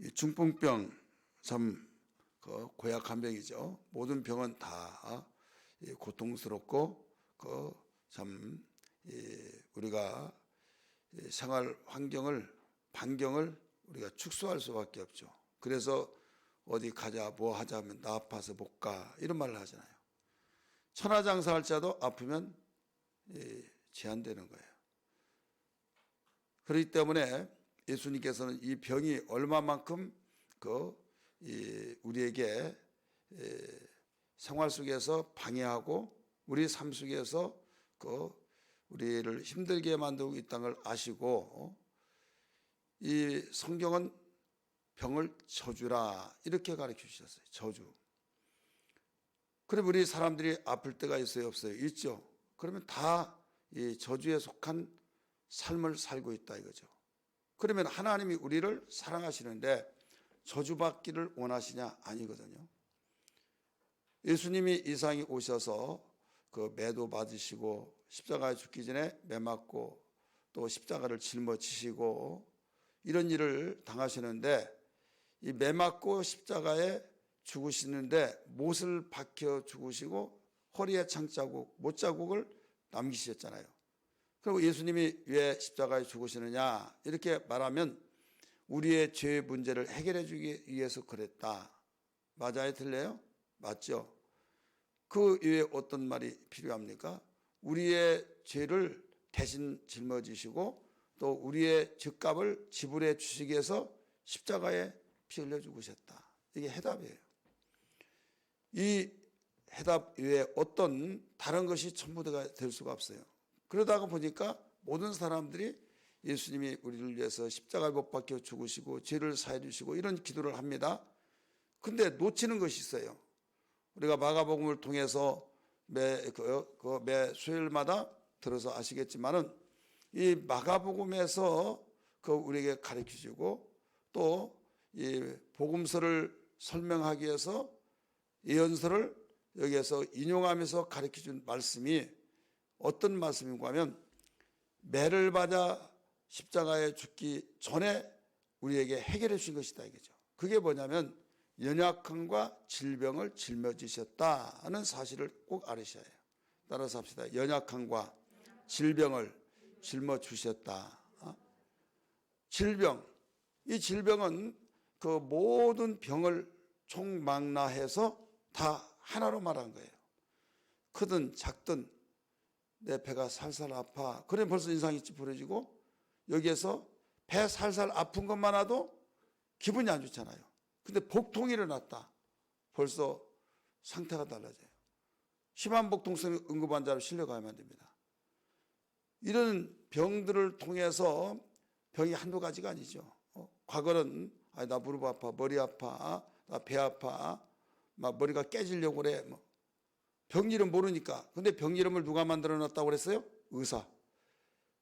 이 중풍병 참 고약한 병이죠. 모든 병은 다 고통스럽고 참 우리가 생활 환경을 반경을 우리가 축소할 수밖에 없죠. 그래서 어디 가자 뭐 하자 하면 나 아파서 못 가 이런 말을 하잖아요. 천하장사할 자도 아프면 제한되는 거예요. 그렇기 때문에 예수님께서는 이 병이 얼마만큼 우리에게 생활 속에서 방해하고 우리 삶 속에서 우리를 힘들게 만들고 있다는 걸 아시고 이 성경은 병을 저주라 이렇게 가르쳐 주셨어요. 저주. 그럼 우리 사람들이 아플 때가 있어요, 없어요? 있죠. 그러면 다 이 저주에 속한 삶을 살고 있다 이거죠. 그러면 하나님이 우리를 사랑하시는데 저주받기를 원하시냐? 아니거든요. 예수님이 이 세상에 오셔서 매도 받으시고 십자가에 죽기 전에 매 맞고 또 십자가를 짊어지시고 이런 일을 당하시는데 이 매 맞고 십자가에 죽으시는데 못을 박혀 죽으시고 허리에 창자국, 못자국을 남기셨잖아요. 그리고 예수님이 왜 십자가에 죽으시느냐 이렇게 말하면 우리의 죄의 문제를 해결해 주기 위해서 그랬다. 맞아요? 틀려요? 맞죠? 그 이외에 어떤 말이 필요합니까? 우리의 죄를 대신 짊어지시고 또 우리의 죄값을 지불해 주시기 위해서 십자가에 피 흘려 죽으셨다. 이게 해답이에요. 이 해답 외에 어떤 다른 것이 전부가 될 수가 없어요. 그러다가 보니까 모든 사람들이 예수님이 우리를 위해서 십자가에 못 박혀 죽으시고 죄를 사해 주시고 이런 기도를 합니다. 근데 놓치는 것이 있어요. 우리가 마가복음을 통해서 매 수요일마다 들어서 아시겠지만은 이 마가복음에서 우리에게 가르쳐 주고 또 이 복음서를 설명하기 위해서 예언서를 여기에서 인용하면서 가르쳐 준 말씀이 어떤 말씀인가 하면 매를 맞아 십자가에 죽기 전에 우리에게 해결해 주신 것이다 이거죠. 그게 뭐냐면 연약함과 질병을 짊어지셨다는 사실을 꼭 알으셔야 해요. 따라서 합시다. 연약함과 질병을 짊어주셨다. 질병. 이 질병은 그 모든 병을 총망라해서 다 하나로 말한 거예요. 크든 작든 내 배가 살살 아파. 그래 벌써 인상이 찌푸려지고 여기에서 배 살살 아픈 것만 와도 기분이 안 좋잖아요. 근데 복통이 일어났다. 벌써 상태가 달라져요. 심한 복통성 응급환자로 실려가야만 안 됩니다. 이런 병들을 통해서 병이 한두 가지가 아니죠. 과거는 나 무릎 아파, 머리 아파, 나 배 아파, 막 머리가 깨지려고 그래. 병 이름 모르니까. 근데 병 이름을 누가 만들어 놨다고 그랬어요? 의사.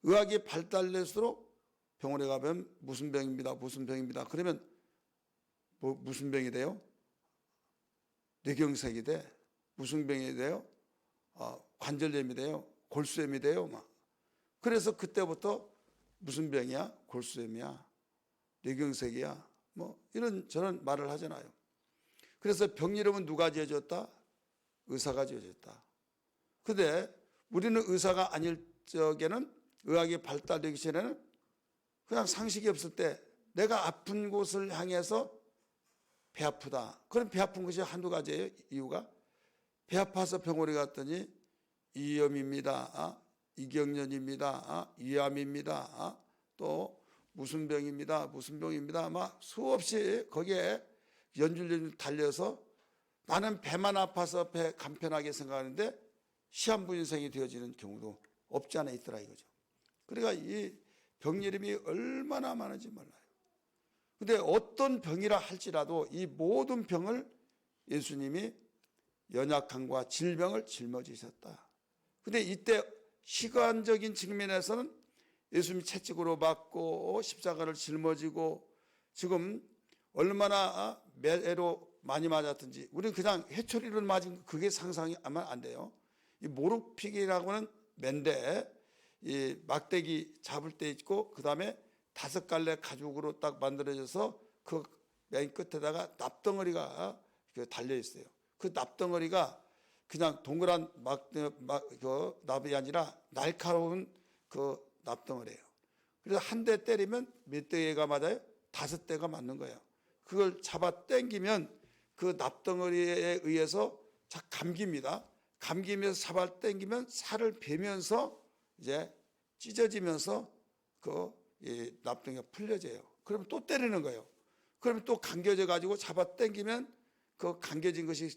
의학이 발달될수록 병원에 가면 무슨 병입니다, 무슨 병입니다. 그러면 무슨 병이 돼요? 뇌경색이 돼. 무슨 병이 돼요? 관절염이 돼요. 골수염이 돼요. 막. 그래서 그때부터 무슨 병이야? 골수염이야. 뇌경색이야. 이런 저런 말을 하잖아요. 그래서 병 이름은 누가 지어줬다? 의사가 지어줬다. 근데 우리는 의사가 아닐 적에는 의학이 발달되기 전에는 그냥 상식이 없을 때 내가 아픈 곳을 향해서 배 아프다. 그럼 배 아픈 것이 한두 가지예요. 이유가 배 아파서 병원에 갔더니 이염입니다. 이경련입니다. 위암입니다. 또 무슨 병입니다. 무슨 병입니다. 막 수없이 거기에 연줄 달려서 나는 배만 아파서 배 간편하게 생각하는데 시한부인생이 되어지는 경우도 없지 않아 있더라 이거죠. 그러니까 이 병 이름이 얼마나 많은지 몰라요. 근데 어떤 병이라 할지라도 이 모든 병을 예수님이 연약함과 질병을 짊어지셨다. 근데 이때 시간적인 측면에서는 예수님이 채찍으로 맞고 십자가를 짊어지고 지금 얼마나 매로 많이 맞았든지 우리는 그냥 회초리로 맞은 그게 상상이 아마 안 돼요. 이 모르픽이라고는 맨데 이 막대기 잡을 때 있고 그 다음에 5갈래 가죽으로 딱 만들어져서 그 맨 끝에다가 납덩어리가 달려 있어요. 그 납덩어리가 그냥 동그란 그 납이 아니라 날카로운 그 납덩어리예요. 그래서 한 대 때리면 몇 대가 맞아요? 5대가 맞는 거예요. 그걸 잡아 당기면 그 납덩어리에 의해서 감깁니다. 감기면서 잡아 당기면 살을 베면서 이제 찢어지면서 그 납덩이가 풀려져요. 그러면 또 때리는 거예요. 그러면 또 감겨져 가지고 잡아 당기면 그 감겨진 것이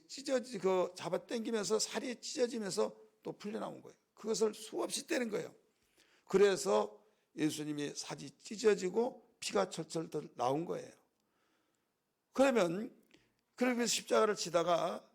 그 잡아 당기면서 살이 찢어지면서 또 풀려나온 거예요. 그것을 수없이 때린 거예요. 그래서 예수님이 살이 찢어지고 피가 철철 나온 거예요. 그러면 그렇게 십자가를 지다가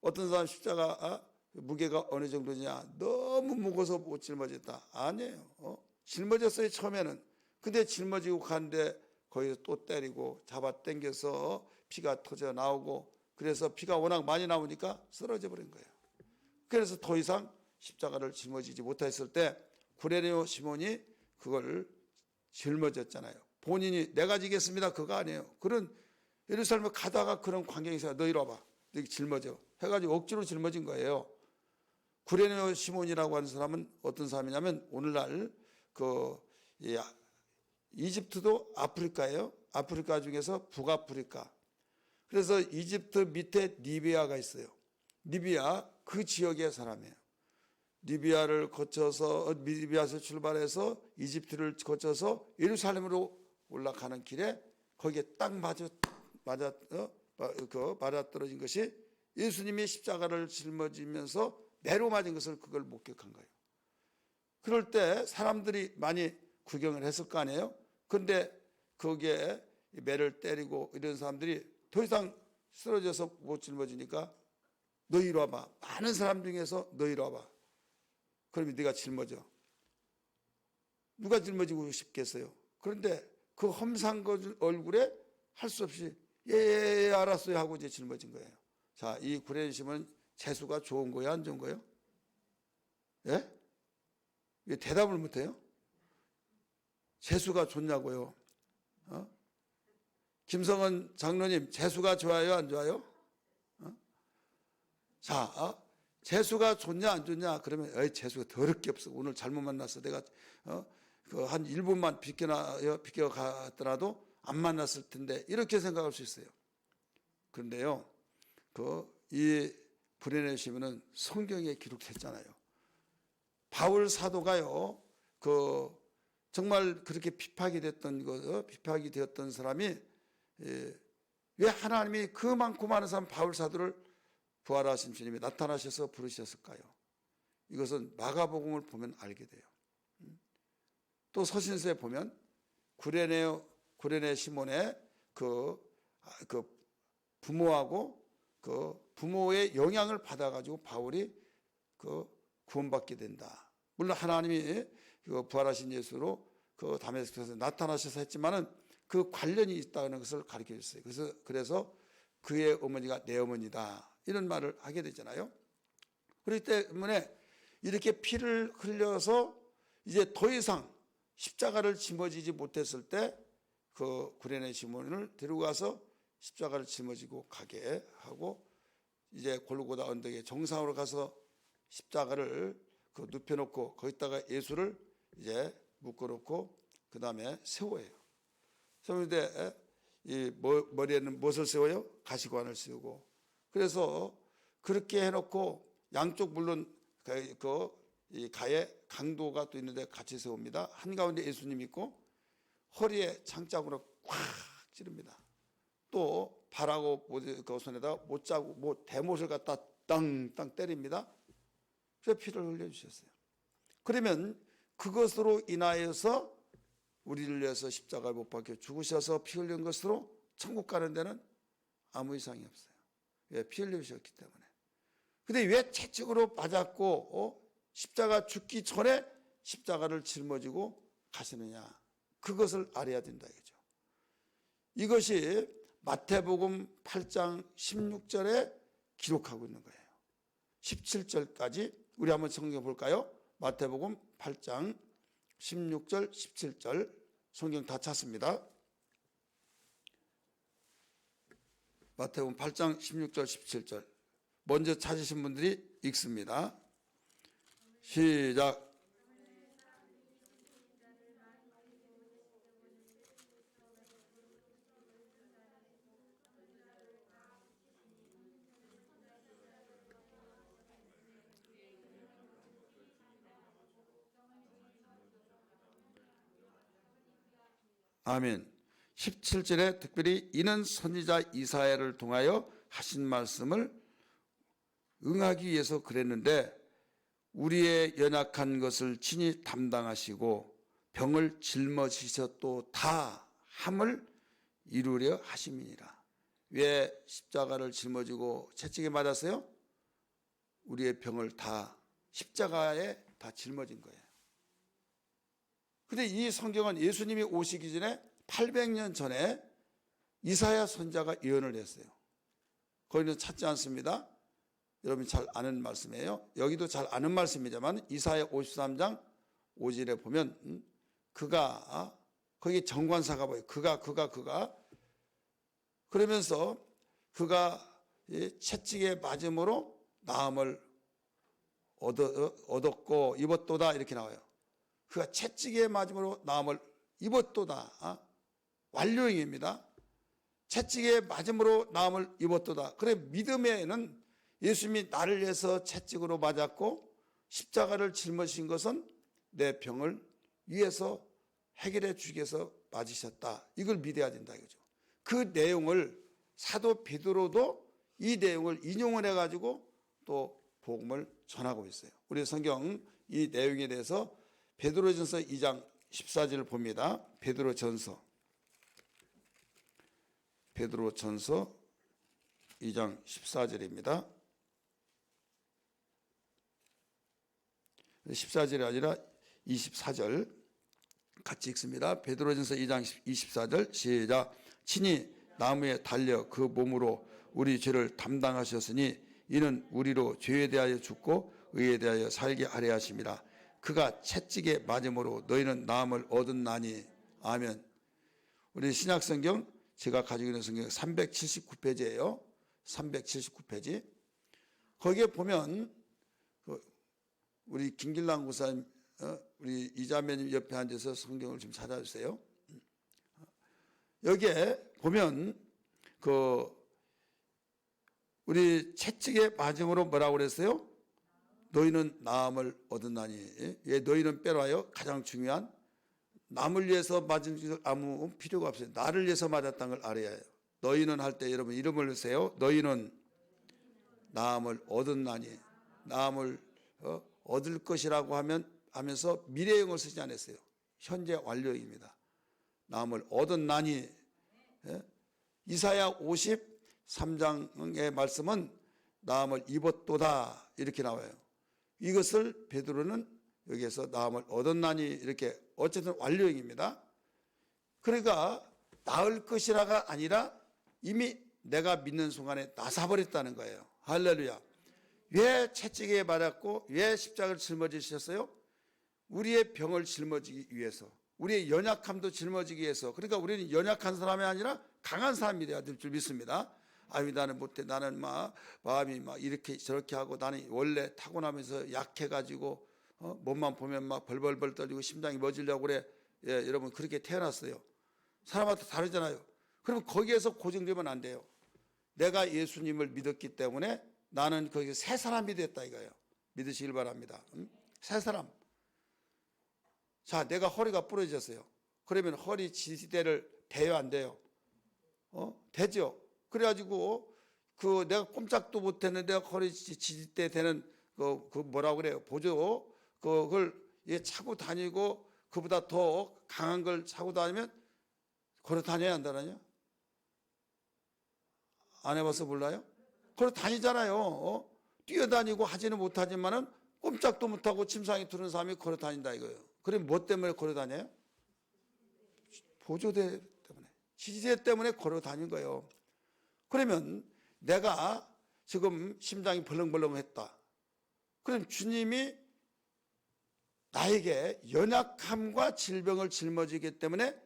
어떤 사람 십자가 무게가 어느 정도냐, 너무 무거워서 못 짊어졌다. 아니에요. 짊어졌어요 처음에는. 근데 짊어지고 가는데 거기서 또 때리고 잡아 당겨서 피가 터져 나오고, 그래서 피가 워낙 많이 나오니까 쓰러져 버린 거예요. 그래서 더 이상 십자가를 짊어지지 못했을 때 구레네 시몬이 그걸 짊어졌잖아요. 본인이 내가 지겠습니다 그거 아니에요. 그런 예루살렘에 가다가 그런 광경이 있어요. 너 이리 와봐, 너 짊어져 해가지고 억지로 짊어진 거예요. 구레네 시몬이라고 하는 사람은 어떤 사람이냐면 오늘날 그 이집트도 아프리카예요. 아프리카 중에서 북아프리카. 그래서 이집트 밑에 리비아가 있어요. 리비아 그 지역의 사람이에요. 리비아를 거쳐서 리비아에서 출발해서 이집트를 거쳐서 예루살렘으로 올라가는 길에 거기에 딱 맞아떨어진 것이 예수님이 십자가를 짊어지면서 매로 맞은 것을 그걸 목격한 거예요. 그럴 때 사람들이 많이 구경을 했을 거 아니에요. 그런데 거기에 매를 때리고 이런 사람들이 더 이상 쓰러져서 못 짊어지니까 너 이리 와봐. 많은 사람 중에서 너 이리 와봐. 그러면 네가 짊어져. 누가 짊어지고 싶겠어요. 그런데 그 험상 얼굴에 할 수 없이 예, 알았어요 하고 이제 짊어진 거예요. 자, 이 구레네 시몬은 재수가 좋은 거예요, 안 좋은 거예요? 예? 왜 대답을 못해요? 재수가 좋냐고요? 김성은 장로님, 재수가 좋아요, 안 좋아요? 자, 재수가 좋냐 안 좋냐 그러면 재수가 더럽게 없어. 오늘 잘못 만났어. 내가 그 한 1분만 비껴갔더라도 안 만났을 텐데 이렇게 생각할 수 있어요. 그런데요, 이 구레네 시몬은 성경에 기록됐잖아요. 바울 사도가요, 정말 그렇게 비박이 되었던 사람이 왜 하나님이 그 많고 많은 사람 바울 사도를 부활하신 주님이 나타나셔서 부르셨을까요? 이것은 마가복음을 보면 알게 돼요. 또 서신서에 보면 구레네 시몬의 그 부모하고 그 부모의 영향을 받아가지고 바울이 구원받게 된다. 물론 하나님이 부활하신 예수로 다메섹에서 나타나셔서 했지만은 그 관련이 있다는 것을 가르쳐 줬어요. 그래서 그의 어머니가 내 어머니다 이런 말을 하게 되잖아요. 그렇기 때문에 이렇게 피를 흘려서 이제 더 이상 십자가를 짊어지지 못했을 때 그 구레네 시몬을 데리고 가서 십자가를 짊어지고 가게 하고 이제 골고다 언덕에 정상으로 가서 십자가를 눕혀놓고 거기다가 예수를 이제 묶어놓고 그 다음에 세워요. 그런데 이 머리에는 무엇을 세워요? 가시관을 세우고. 그래서 그렇게 해놓고 양쪽 물론 이 가에 강도가 또 있는데 같이 세웁니다. 한가운데 예수님 있고 허리에 창자국으로 꽉 찌릅니다. 또 발하고 그 손에다가 대못을 갖다 땅땅 때립니다. 그래서 피를 흘려주셨어요. 그러면 그것으로 인하여서 우리를 위해서 십자가에 못 박혀 죽으셔서 피 흘린 것으로 천국 가는 데는 아무 이상이 없어요. 왜? 피 흘리셨기 때문에. 근데 왜 채찍으로 맞았고 십자가 죽기 전에 십자가를 짊어지고 가시느냐? 그것을 알아야 된다 이거죠. 이것이 마태복음 8장 16절에 기록하고 있는 거예요. 17절까지 우리 한번 성경 볼까요? 마태복음 8장 16절 17절 성경 다 찾습니다. 마태복음 8장 16절 17절. 먼저 찾으신 분들이 읽습니다. 시작. 아멘. 17절에 특별히 이는 선지자 이사야를 통하여 하신 말씀을 응하기 위해서 그랬는데 우리의 연약한 것을 친히 담당하시고 병을 짊어지셨도 다 함을 이루려 하심이니라. 왜 십자가를 짊어지고 채찍에 맞았어요? 우리의 병을 다 십자가에 다 짊어진 거예요. 근데 이 성경은 예수님이 오시기 전에 800년 전에 이사야 선지자가 예언을 했어요. 거기는 찾지 않습니다. 여러분이 잘 아는 말씀이에요. 여기도 잘 아는 말씀이지만 이사야 53장 5절에 보면 그가 거기 정관사가 보여요. 그가 그러면서 그가 채찍에 맞음으로 나음을 얻었고 입었도다 이렇게 나와요. 그가 채찍에 맞음으로 나음을 입었도다. 완료형입니다. 채찍에 맞음으로 나음을 입었도다. 그래 믿음에는 예수님이 나를 위해서 채찍으로 맞았고 십자가를 짊어진 것은 내 병을 위해서 해결해 주기 위해서 맞으셨다. 이걸 믿어야 된다 이거죠. 그 내용을 사도 베드로도 이 내용을 인용을 해가지고 또 복음을 전하고 있어요. 우리 성경 이 내용에 대해서 베드로전서 2장 14절을 봅니다. 베드로전서 2장 14절입니다. 14절이 아니라 24절 같이 읽습니다. 베드로전서 2장 24절 시작. 친히 나무에 달려 그 몸으로 우리 죄를 담당하셨으니 이는 우리로 죄에 대하여 죽고 의에 대하여 살게 하려 하심이라. 그가 채찍에 맞음으로 너희는 나음을 얻었나니. 아멘. 우리 신약성경 제가 가지고 있는 성경 379페이지예요. 379페이지. 거기에 보면 우리 김길랑 구사님, 우리 이자매님 옆에 앉아서 성경을 좀 찾아주세요. 여기에 보면 우리 채찍에 맞음으로 뭐라고 그랬어요? 너희는 나음을 얻었나니. 왜 너희는 빼놔요? 가장 중요한 남을 위해서 맞은 줄 아무 필요가 없어요. 나를 위해서 맞았다는 걸 알아야 해요. 너희는 할 때 여러분 이름을 넣으세요. 너희는 나음을 얻었나니. 나음을 얻을 것이라고 하면서 미래형을 쓰지 않았어요. 현재 완료형입니다. 나음을 얻었나니. 이사야 53장의 말씀은 나음을 입었도다 이렇게 나와요. 이것을 베드로는 여기에서 나음을 얻었나니 이렇게 어쨌든 완료형입니다. 그러니까 나을 것이라가 아니라 이미 내가 믿는 순간에 나사버렸다는 거예요. 할렐루야. 왜 채찍에 맞았고 왜 십자가를 짊어지셨어요? 우리의 병을 짊어지기 위해서, 우리의 연약함도 짊어지기 위해서. 그러니까 우리는 연약한 사람이 아니라 강한 사람이 돼야 될 줄 믿습니다. 아유 나는 못해, 나는 마음이 이렇게 저렇게 하고 나는 원래 타고나면서 약해가지고 몸만 보면 벌벌벌 떨리고 심장이 멎으려고 그래. 예, 여러분 그렇게 태어났어요. 사람마다 다르잖아요. 그럼 거기에서 고정되면 안 돼요. 내가 예수님을 믿었기 때문에 나는 거기서 새 사람이 됐다 이거예요. 믿으시길 바랍니다. 새 사람. 자, 내가 허리가 부러졌어요. 그러면 허리 지지대를 대요 안 돼요? 되죠. 그래가지고 내가 꼼짝도 못했는데 허리 지지대 되는 그 뭐라고 그래요? 보조 그걸 차고 다니고 그보다 더 강한 걸 차고 다니면 걸어 다녀야 한다나요? 안 해봐서 몰라요? 걸어 다니잖아요. 뛰어다니고 하지는 못하지만은 꼼짝도 못하고 침상에 두는 사람이 걸어 다닌다 이거예요. 그럼 뭐 때문에 걸어 다녀요? 보조대 때문에, 지지대 때문에 걸어 다닌 거예요. 그러면 내가 지금 심장이 벌렁벌렁했다. 그럼 주님이 나에게 연약함과 질병을 짊어지기 때문에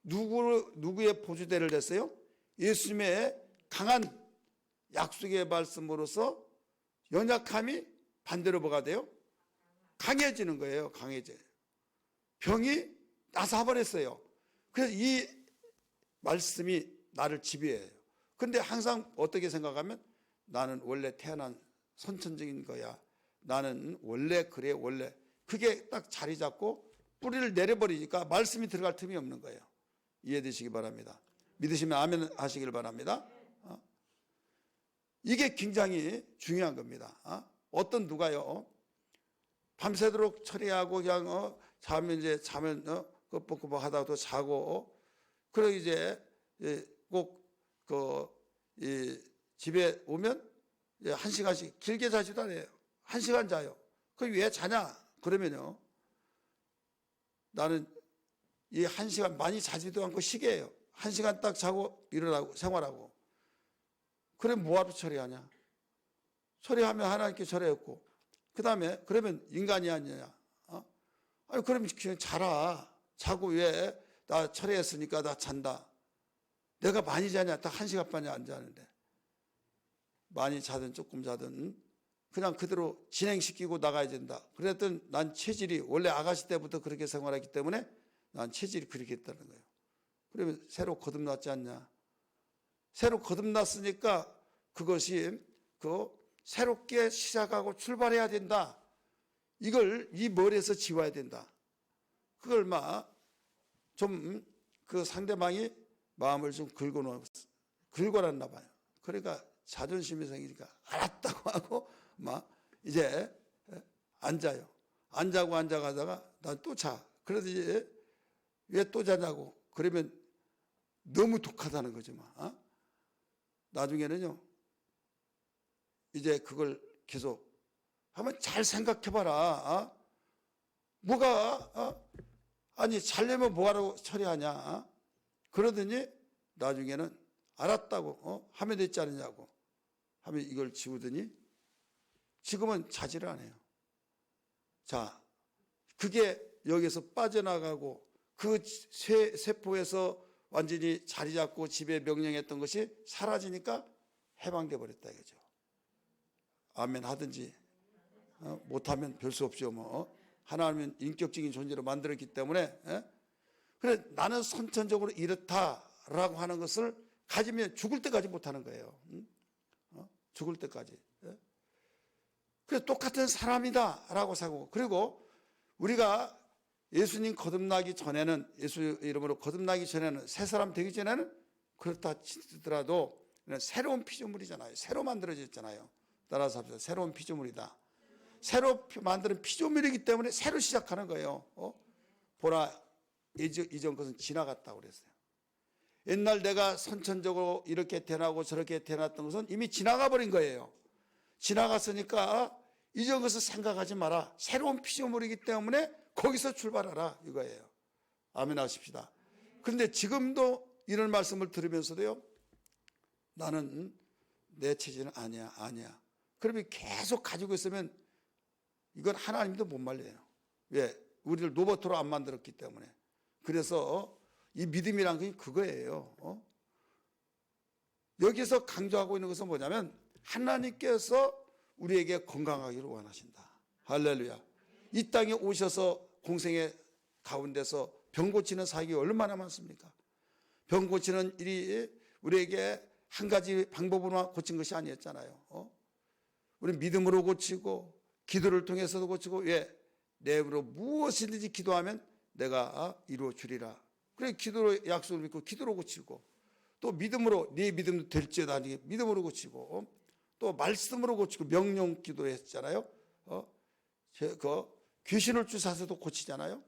누구의 보조대를 냈어요? 예수님의 강한 약속의 말씀으로서 연약함이 반대로 뭐가 돼요? 강해지는 거예요. 강해져요. 병이 나서 버렸어요. 그래서 이 말씀이 나를 지배해요. 근데 항상 어떻게 생각하면 나는 원래 태어난 선천적인 거야. 나는 원래 그래 원래. 그게 딱 자리 잡고 뿌리를 내려버리니까 말씀이 들어갈 틈이 없는 거예요. 이해되시기 바랍니다. 믿으시면 아멘 하시길 바랍니다. 이게 굉장히 중요한 겁니다. 어떤 누가요 밤새도록 처리하고 그냥 자면 이제 자면 끄뻑끄뻑 하다가도 자고 그리고 이제 꼭 집에 오면 1시간씩 길게 자지도 않아요. 1시간 자요. 그럼 왜 자냐? 그러면요 나는 이 1시간 많이 자지도 않고 시계예요. 1시간 딱 자고 일어나고 생활하고. 그럼 뭐하러 처리하냐? 처리하면 하나님께 처리했고 그 다음에 그러면 인간이 아니냐? 아니 그러면 그냥 자라. 자고 왜 나 처리했으니까 나 잔다. 내가 많이 자냐? 딱 1시간만이 안 자는데. 많이 자든 조금 자든 그냥 그대로 진행시키고 나가야 된다. 그랬더니 난 체질이 원래 아가씨 때부터 그렇게 생활했기 때문에 난 체질이 그렇게 했다는 거예요. 그러면 새로 거듭났지 않냐? 새로 거듭났으니까 그것이 새롭게 시작하고 출발해야 된다. 이걸 이 머리에서 지워야 된다. 그걸 좀 그 상대방이 마음을 좀 긁어놨나 봐요. 그러니까 자존심이 생기니까 알았다고 하고 이제 앉아요. 안 자고 앉아가다가 난 또 자. 그래도 이제 왜 또 자냐고. 그러면 너무 독하다는 거죠. 나중에는요. 이제 그걸 계속 한번 잘 생각해봐라. 뭐가 아니 자려면 뭐하라고 처리하냐. 그러더니 나중에는 알았다고 하면 됐지 않느냐고 하면 이걸 지우더니 지금은 자지를 않아요. 자, 그게 여기서 빠져나가고 그 세포에서 완전히 자리 잡고 집에 명령했던 것이 사라지니까 해방돼 버렸다 이거죠. 아멘 하든지 못하면 별 수 없죠. 하나님은 인격적인 존재로 만들었기 때문에 그래 나는 선천적으로 이렇다라고 하는 것을 가지면 죽을 때까지 못하는 거예요. 죽을 때까지. 그래 똑같은 사람이다라고 생각하고 그리고 우리가 예수님 거듭나기 전에는 예수 이름으로 거듭나기 전에는 새 사람 되기 전에는 그렇다 치더라도 새로운 피조물이잖아요. 새로 만들어졌잖아요. 따라서 합시다. 새로운 피조물이다. 새로 만드는 피조물이기 때문에 새로 시작하는 거예요. 보라 이전 것은 지나갔다고 그랬어요. 옛날 내가 선천적으로 이렇게 태어나고 저렇게 태어났던 것은 이미 지나가 버린 거예요. 지나갔으니까 이전 것을 생각하지 마라. 새로운 피조물이기 때문에 거기서 출발하라 이거예요. 아멘 하십시다. 그런데 지금도 이런 말씀을 들으면서도요. 나는 내 체질은 아니야. 그러면 계속 가지고 있으면 이건 하나님도 못 말려요. 왜? 우리를 로봇으로 안 만들었기 때문에. 그래서 이 믿음이란 게 그거예요. 여기서 강조하고 있는 것은 뭐냐면 하나님께서 우리에게 건강하기를 원하신다. 할렐루야. 이 땅에 오셔서 공생의 가운데서 병 고치는 사역이 얼마나 많습니까? 병 고치는 일이 우리에게 한 가지 방법으로만 고친 것이 아니었잖아요. 우리 믿음으로 고치고 기도를 통해서도 고치고 왜? 내 입으로 무엇이든지 기도하면 내가 이루어 주리라. 그래 기도로 약속을 믿고 기도로 고치고 또 믿음으로 네 믿음도 될지어다 하니 믿음으로 고치고 또 말씀으로 고치고 명령 기도했잖아요. 귀신을 주사서도 고치잖아요.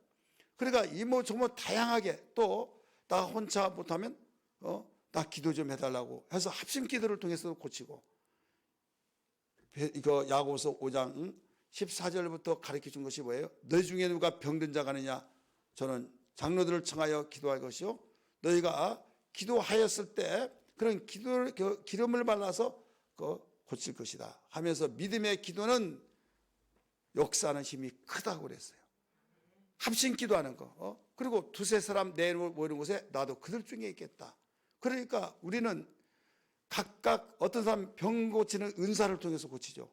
그러니까 이모저모 다양하게 또 나 혼자 못하면 나 기도 좀 해달라고 해서 합심 기도를 통해서도 고치고 이거 야고보서 5장 14절부터 가르쳐 준 것이 뭐예요? 너희 중에 누가 병든 자가 있느냐? 저는 장로들을 청하여 기도할 것이요. 너희가 기도하였을 때 그런 기름을 발라서 고칠 것이다 하면서 믿음의 기도는 역사하는 힘이 크다고 그랬어요. 합심 기도하는 거. 그리고 두세 사람 내 이름을 모이는 곳에 나도 그들 중에 있겠다. 그러니까 우리는 각각 어떤 사람 병 고치는 은사를 통해서 고치죠.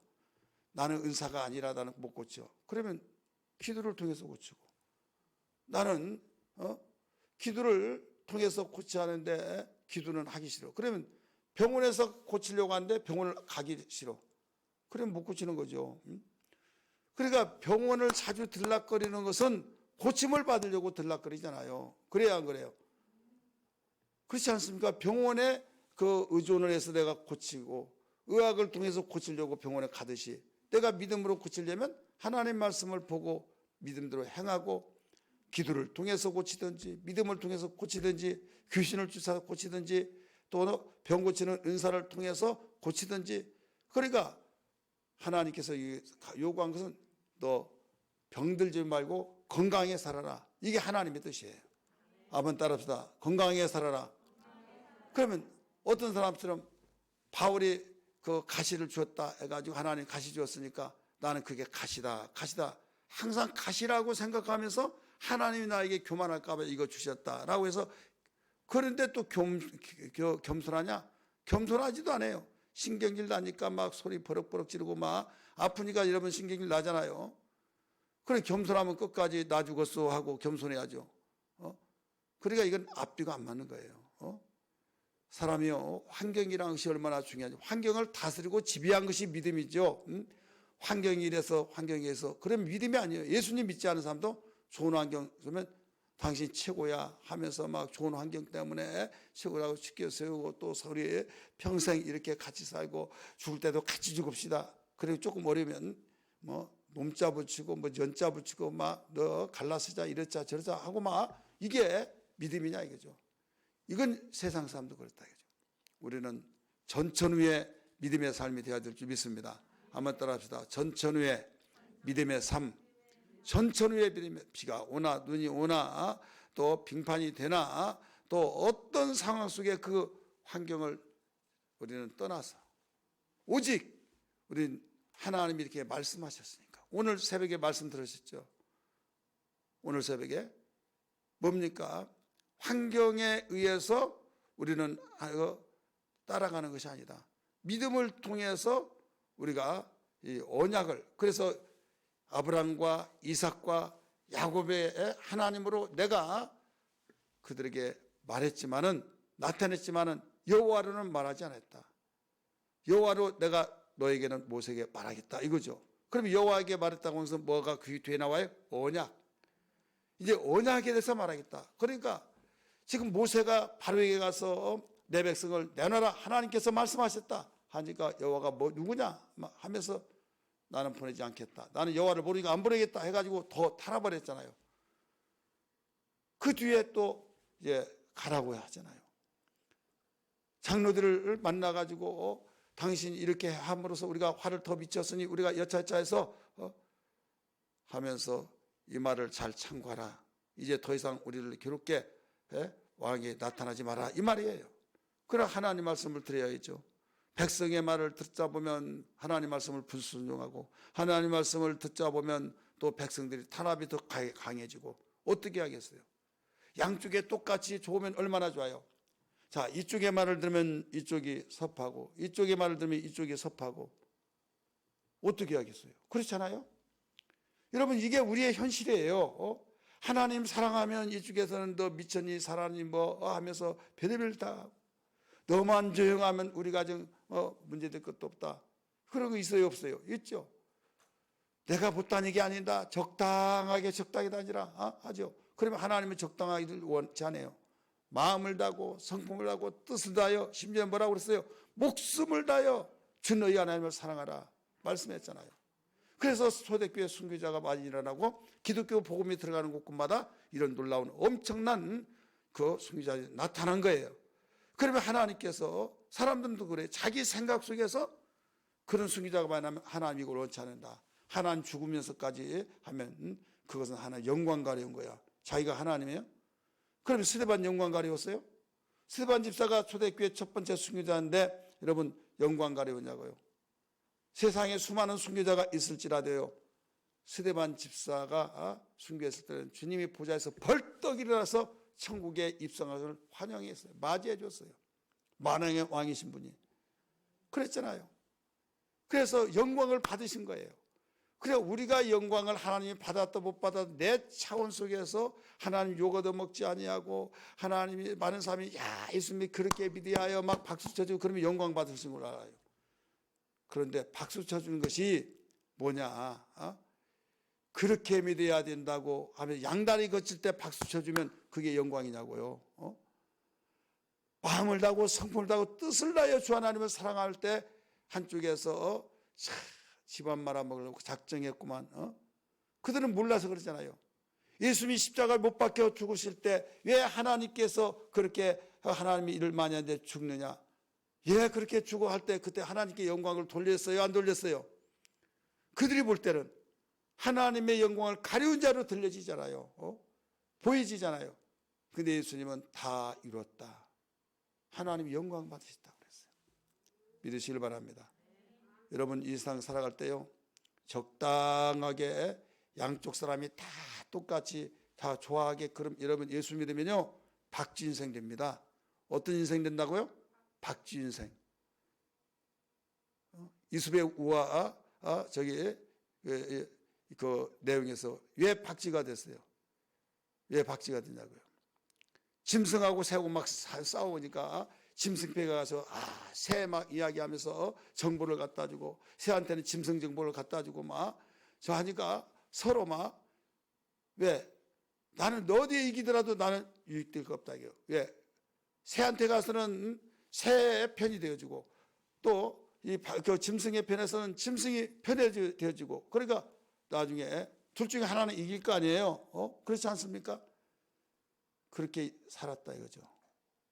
나는 은사가 아니라 나는 못 고쳐. 그러면 기도를 통해서 고치고, 나는 기도를 통해서 고쳐야 하는데 기도는 하기 싫어. 그러면 병원에서 고치려고 하는데 병원을 가기 싫어. 그러면 못 고치는 거죠. 그러니까 병원을 자주 들락거리는 것은 고침을 받으려고 들락거리잖아요. 그래야 안 그래요? 그렇지 않습니까? 병원에 그 의존을 해서 내가 고치고 의학을 통해서 고치려고 병원에 가듯이 내가 믿음으로 고치려면 하나님 말씀을 보고 믿음대로 행하고 기도를 통해서 고치든지 믿음을 통해서 고치든지 귀신을 쫓아서 고치든지 또 병 고치는 은사를 통해서 고치든지, 그러니까 하나님께서 요구한 것은 너 병들지 말고 건강하게 살아라. 이게 하나님의 뜻이에요. 한번 따라합시다. 건강하게 살아라. 그러면 어떤 사람처럼 바울이 그 가시를 주었다 해가지고 하나님 가시 주었으니까 나는 그게 가시다 항상 가시라고 생각하면서 하나님이 나에게 교만할까 봐 이거 주셨다라고 해서, 그런데 또 겸손하냐? 겸손하지도 않아요. 신경질 나니까 막 소리 버럭버럭 지르고 막 아프니까 여러분 신경질 나잖아요. 그래 겸손하면 끝까지 나 죽었어 하고 겸손해야죠. 그러니까 이건 앞뒤가 안 맞는 거예요. 사람이요, 환경이라는 것이 얼마나 중요하죠. 환경을 다스리고 지배한 것이 믿음이죠. 환경이 이래서 환경에서, 그러면 믿음이 아니에요. 예수님 믿지 않은 사람도 좋은 환경 그러면 당신 최고야 하면서 막 좋은 환경 때문에 최고라고 치켜 세우고 또 서로의 평생 이렇게 같이 살고 죽을 때도 같이 죽읍시다. 그리고 조금 어려면 뭐 몸자 붙이고 뭐 연자 붙이고 막 너 갈라쓰자 이랬자 저랬자 하고 막, 이게 믿음이냐 이거죠. 이건 세상 사람도 그렇다 이거죠. 우리는 전천후의 믿음의 삶이 되어야 될 줄 믿습니다. 한번 따라합시다. 전천후의 믿음의 삶. 전천후의 믿음의, 비가 오나 눈이 오나 또 빙판이 되나 또 어떤 상황 속에 그 환경을 우리는 떠나서 오직 우리는 하나님이 이렇게 말씀하셨으니까. 오늘 새벽에 말씀 들으셨죠? 오늘 새벽에 뭡니까? 환경에 의해서 우리는 따라가는 것이 아니다. 믿음을 통해서 우리가 이 언약을, 그래서 아브라함과 이삭과 야곱의 하나님으로 내가 그들에게 말했지만은, 나타냈지만은 여호와로는 말하지 않았다. 여호와로 내가 너에게는 모세에게 말하겠다 이거죠. 그럼 여호와에게 말했다고 해서 뭐가 그 뒤에 나와요? 언약. 이제 언약에 대해서 말하겠다. 그러니까 지금 모세가 바로에게 가서 내 백성을 내놔라 하나님께서 말씀하셨다 하니까 여호와가 뭐 누구냐 하면서 나는 보내지 않겠다. 나는 여호와를 모르니까 안 보내겠다 해가지고 더 탈아버렸잖아요. 그 뒤에 또 이제 가라고 하잖아요. 장로들을 만나가지고 당신이 이렇게 함으로써 우리가 화를 더 미쳤으니 우리가 여차여차해서 하면서 이 말을 잘 참고하라. 이제 더 이상 우리를 괴롭게 왕에게 나타나지 마라 이 말이에요. 그러나 하나님 말씀을 드려야죠. 백성의 말을 듣자 보면 하나님 말씀을 불순종하고 하나님 말씀을 듣자 보면 또 백성들이 탄압이 더 강해지고 어떻게 하겠어요? 양쪽에 똑같이 좋으면 얼마나 좋아요. 자, 이쪽의 말을 들으면 이쪽이 섭하고 이쪽의 말을 들으면 이쪽이 섭하고 어떻게 하겠어요? 그렇잖아요. 여러분 이게 우리의 현실이에요. 하나님 사랑하면 이쪽에서는 너 미쳤니 사랑하니 뭐 하면서 별의별 다, 너만 조용하면 우리 가정 문제될 것도 없다. 그런 거 있어요 없어요? 있죠. 내가 못다는 게 아니다. 적당하게 다니라 하죠. 그러면 하나님은 적당하기를 원치 않아요. 마음을 다하고 성품을 다하고 뜻을 다하여, 심지어 뭐라고 그랬어요? 목숨을 다하여 주 너희 하나님을 사랑하라 말씀했잖아요. 그래서 초대교회 순교자가 많이 일어나고 기독교 복음이 들어가는 곳곳마다 이런 놀라운 엄청난 그 순교자들이 나타난 거예요. 그러면 하나님께서, 사람들도 그래, 자기 생각 속에서 그런 순교자가 많이 나면 하나님 이걸 원치 않는다. 하나님 죽으면서까지 하면 그것은 하나님 영광 가려운 거야. 자기가 하나님이에요? 그럼 스데반 영광 가려웠어요? 스데반 집사가 초대교회 첫 번째 순교자인데 여러분 영광 가려웠냐고요? 세상에 수많은 순교자가 있을지라도요, 스데반 집사가 순교했을 때는 주님이 보좌에서 벌떡 일어나서 천국에 입성하기를 환영했어요. 맞이해 줬어요. 만왕의 왕이신 분이. 그랬잖아요. 그래서 영광을 받으신 거예요. 그래 우리가 영광을 하나님이 받았다 못 받았다 내 차원 속에서 하나님 욕 얻어먹지 아니하고 하나님이 많은 사람이 야 예수님이 그렇게 믿어야 막 박수 쳐주고 그러면 영광 받으신 걸 알아요. 그런데 박수 쳐주는 것이 뭐냐? 그렇게 믿어야 된다고 하면 양다리 거칠 때 박수 쳐주면 그게 영광이냐고요. 마음을 다하고 성품을 다하고 뜻을 다하여 주 하나님을 사랑할 때 한쪽에서 집안 말아먹으려고 작정했구만. 그들은 몰라서 그러잖아요. 예수님이 십자가를 못 박혀 죽으실 때 왜 하나님께서 그렇게 하나님이 일을 많이 하는데 죽느냐? 예, 그렇게 죽어 할 때 그때 하나님께 영광을 돌렸어요? 안 돌렸어요? 그들이 볼 때는 하나님의 영광을 가려운 자로 들려지잖아요. 보여지잖아요. 근데 예수님은 다 이뤘다. 하나님이 영광 받으셨다 그랬어요. 믿으시길 바랍니다. 여러분 이 세상 살아갈 때요 적당하게 양쪽 사람이 다 똑같이 다 좋아하게 그럼 여러분 예수 믿으면요 박쥐 인생 됩니다. 어떤 인생 된다고요? 박쥐 인생. 이수배 우화 저기 그 내용에서 왜 박쥐가 됐어요? 왜 박쥐가 됐냐고요? 짐승하고 새하고 막 싸우니까 짐승패가 가서 새 막 이야기하면서 정보를 갖다 주고 새한테는 짐승 정보를 갖다 주고 막 저 하니까 서로 막 왜 나는 어디에 이기더라도 나는 유익될 거 없다 이거. 왜 새한테 가서는 새의 편이 되어주고 또 이 짐승의 편에서는 짐승이 편해되어지고 그러니까 나중에 둘 중에 하나는 이길 거 아니에요. 그렇지 않습니까? 그렇게 살았다 이거죠.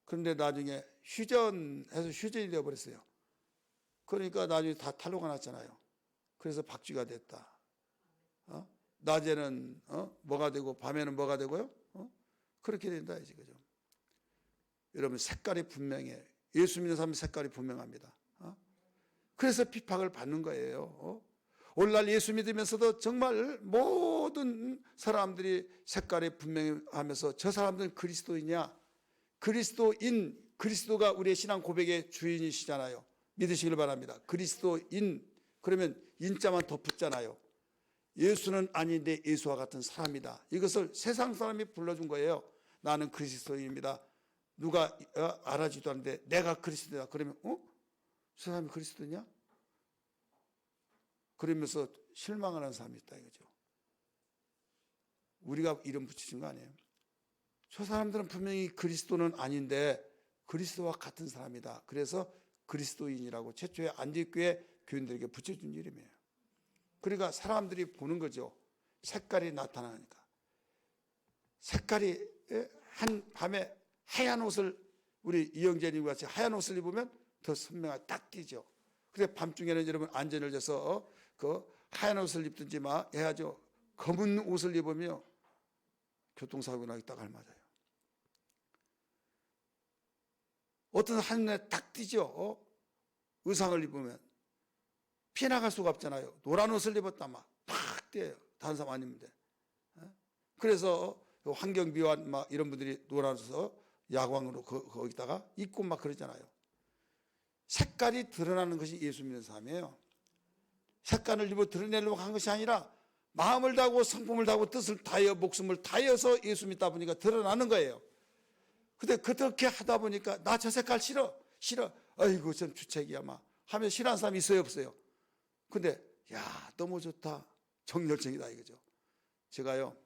그런데 나중에 휴전해서 휴전이 되어버렸어요. 그러니까 나중에 다 탈로가 났잖아요. 그래서 박쥐가 됐다. 낮에는 뭐가 되고 밤에는 뭐가 되고요? 그렇게 된다 이지 그죠? 여러분 색깔이 분명해. 예수 믿는 사람의 색깔이 분명합니다. 그래서 핍박을 받는 거예요. 오늘날 예수 믿으면서도 정말 모든 사람들이 색깔이 분명하면서 저 사람들은 그리스도이냐? 그리스도인, 그리스도가 우리의 신앙 고백의 주인이시잖아요. 믿으시길 바랍니다. 그리스도인, 그러면 인자만 더 붙잖아요. 예수는 아닌데 예수와 같은 사람이다. 이것을 세상 사람이 불러준 거예요. 나는 그리스도인입니다. 누가 알아지도 않는데 내가 그리스도다. 그러면 저 사람이 그리스도냐? 그러면서 실망하는 사람이 있다 이거죠. 우리가 이름 붙이신 거 아니에요. 저 사람들은 분명히 그리스도는 아닌데 그리스도와 같은 사람이다. 그래서 그리스도인이라고 최초의 안디교회 교인들에게 붙여준 이름이에요. 그러니까 사람들이 보는 거죠. 색깔이 나타나니까. 색깔이 한 밤에 하얀 옷을 우리 이영재님 같이 하얀 옷을 입으면 더 선명하게 딱 띄죠. 그래 밤중에는 여러분 안전을 해서 그 하얀 옷을 입든지 막 해야죠. 검은 옷을 입으면 교통사고 나기 딱 알맞아요. 어떤 한눈에 딱 띄죠. 의상을 입으면 피해 나갈 수가 없잖아요. 노란 옷을 입었다 막 팍 띄어요. 다른 사람 아닌데. 그래서 환경비원 막 이런 분들이 노란 옷을 야광으로 거기다가 입고 막 그러잖아요. 색깔이 드러나는 것이 예수 믿는 사람이에요. 색깔을 입어 드러내려고 한 것이 아니라 마음을 다하고 성품을 다하고 뜻을 다하여 목숨을 다해서 예수 믿다 보니까 드러나는 거예요. 근데 그렇게 하다 보니까 나 저 색깔 싫어. 아이고 좀 주책이야 막 하면 싫어하는 사람이 있어요 없어요? 근데 야 너무 좋다. 정열정이다 이거죠. 제가요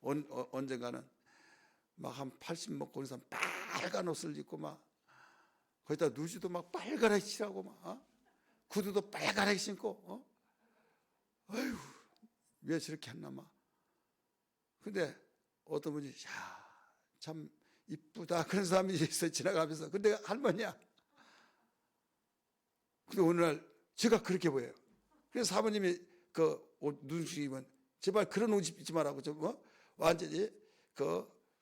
언젠가는 막 한 80 먹고 있는 사람 빨간 옷을 입고 막 거기다 누지도 막 빨간하게 칠하고 막 구두도 빨간하게 신고 아유 왜 저렇게 했나 막. 근데 어떤 분이 야 참 이쁘다 그런 사람이 있어요 지나가면서. 근데 할머니야. 근데 어느 날 제가 그렇게 보여요. 그래서 사모님이 그 옷 눈수이면 제발 그런 옷 입지 말라고 좀 완전히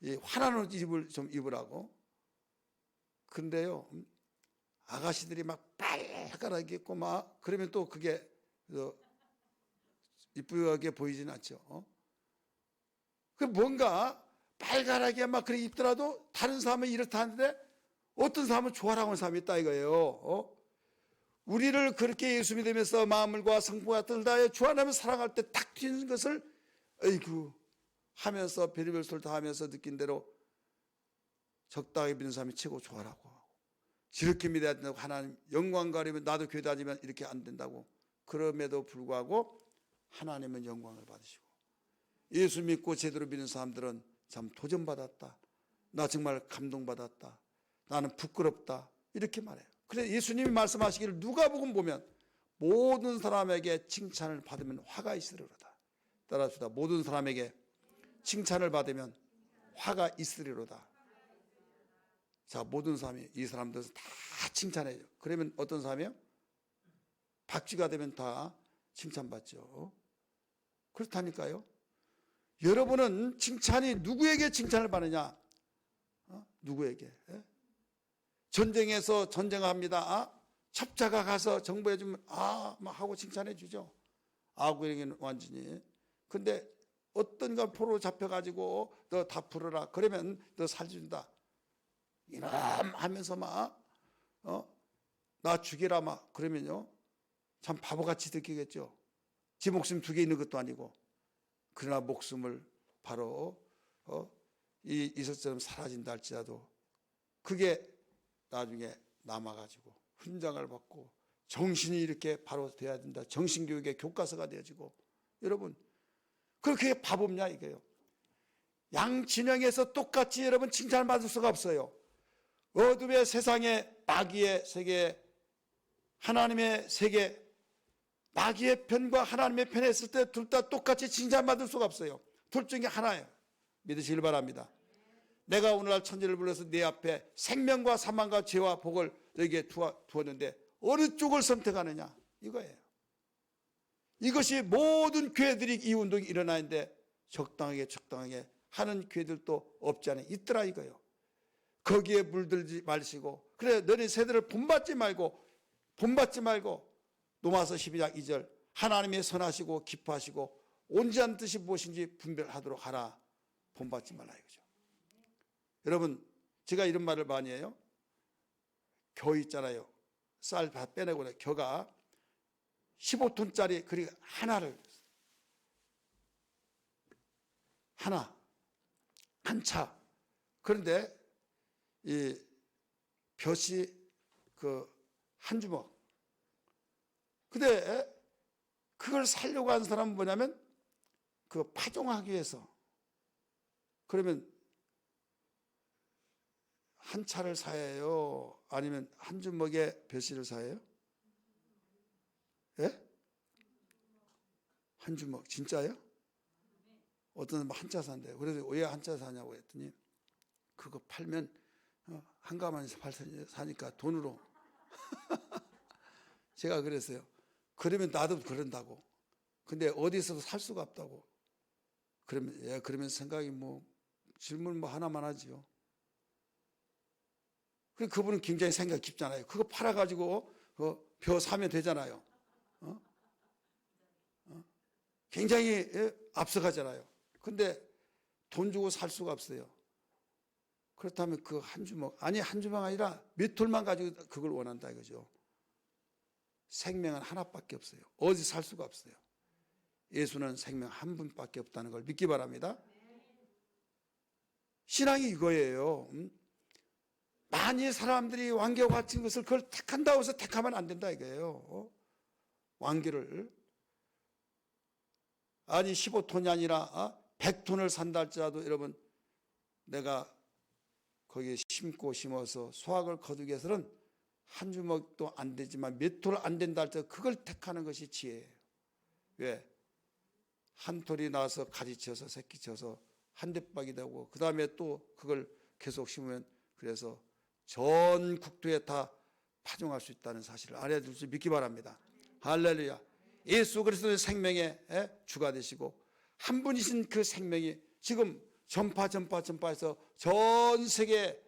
이 환한 옷 입을 좀 입으라고. 근데요 아가씨들이 막 빨갛게 입고 막 그러면 또 그게 이쁘게 보이진 않죠. 그 뭔가 빨갛게 막 그렇게 입더라도 다른 사람은 이렇다 하는데 어떤 사람은 좋아라고 하는 사람이 있다 이거예요. 우리를 그렇게 예수 믿으면서 마음과 성품과 뜻을 다하여 주 하나님을 사랑할 때 탁 튀는 것을 어이구 하면서 별의별 소리를 다 하면서 느낀 대로 적당히 믿는 사람이 최고 좋아라고 하고, 이렇게 믿어야 된다고, 하나님 영광 가리면 나도 교회 다니면 이렇게 안 된다고, 그럼에도 불구하고 하나님은 영광을 받으시고, 예수 믿고 제대로 믿는 사람들은 참 도전받았다, 나 정말 감동받았다, 나는 부끄럽다, 이렇게 말해요. 그래서 예수님이 말씀하시기를 누가복음 보면 모든 사람에게 칭찬을 받으면 화가 있으리로다. 따라합시다. 모든 사람에게 칭찬을 받으면 화가 있으리로다. 자, 모든 사람이, 이 사람들 다 칭찬해요. 그러면 어떤 사람이요? 박쥐가 되면 다 칭찬받죠. 그렇다니까요. 여러분은 칭찬이 누구에게 칭찬을 받느냐? 누구에게? 전쟁에서 전쟁합니다. 첩자가 가서 정보해 주면 막 하고 칭찬해 주죠. 아구에게는 완전히. 근데 어떤가 포로 잡혀가지고 너 다 풀어라, 그러면 너 살준다 이놈 하면서 나 죽이라 그러면요 참 바보같이 느끼겠죠. 지 목숨 2개 있는 것도 아니고. 그러나 목숨을 바로 이 이삭처럼 사라진다 할지라도 그게 나중에 남아가지고 훈장을 받고 정신이 이렇게 바로 돼야 된다. 정신교육의 교과서가 되어지고. 여러분 그렇게 바보냐 이거예요. 양진영에서 똑같이 여러분 칭찬을 받을 수가 없어요. 어둠의 세상에 마귀의 세계, 하나님의 세계, 마귀의 편과 하나님의 편에 있을 때 둘 다 똑같이 칭찬받을 수가 없어요. 둘 중에 하나예요. 믿으시길 바랍니다. 내가 오늘날 천지를 불러서 내 앞에 생명과 사망과 죄와 복을 너에게 두었는데 어느 쪽을 선택하느냐 이거예요. 이것이 모든 교회들이 이 운동이 일어나는데 적당하게 하는 교회들도 없지 않아 있더라 이거예요. 거기에 물들지 마시고, 그래 너희 세대를 본받지 말고 로마서 12장 2절 하나님의 선하시고 기뻐하시고 온전한 뜻이 무엇인지 분별하도록 하라. 본받지 말라 이거죠. 여러분 제가 이런 말을 많이 해요. 겨 있잖아요. 쌀 다 빼내고 겨가 15톤짜리 그리고 한 차. 그런데 이 볕이 한 주먹. 근데 그걸 살려고 하는 사람은 뭐냐면 파종하기 위해서. 그러면 한 차를 사요? 아니면 한 주먹의 벼씨를 사요? 예? 한 주먹. 진짜요? 어떤 사람은 한 차 산대요. 그래서 왜 한 차 사냐고 했더니 그거 팔면 한가만에서 사니까 돈으로. 제가 그랬어요. 그러면 나도 그런다고. 근데 어디서도 살 수가 없다고. 그러면 생각이 질문 하나만 하지요. 그분은 굉장히 생각이 깊잖아요. 그거 팔아가지고 벼 사면 되잖아요. 굉장히 앞서가잖아요. 근데 돈 주고 살 수가 없어요. 그렇다면 그 한 주먹, 한 주먹 아니라 몇 톨만 가지고 그걸 원한다 이거죠. 생명은 하나밖에 없어요. 어디 살 수가 없어요. 예수는 생명 한 분밖에 없다는 걸 믿기 바랍니다. 신앙이 이거예요. 많이 사람들이 왕계와 같은 것을 그걸 택한다고 해서 택하면 안 된다 이거예요. 왕계를 15톤이 아니라 100톤을 산다 할지라도 여러분 내가 거기에 심어서 수확을 거두기 위해서는 한 주먹도 안 되지만 몇 톨 안 된다 할지라도 그걸 택하는 것이 지혜예요. 왜? 한 톨이 나와서 가지 쳐서 새끼 쳐서 한 대박이 되고 그 다음에 또 그걸 계속 심으면 그래서 전 국토에 다 파종할 수 있다는 사실을 알아야 될 수 믿기 바랍니다. 할렐루야. 예수 그리스도의 생명의 주가 되시고 한 분이신 그 생명이 지금 전파해서 전 세계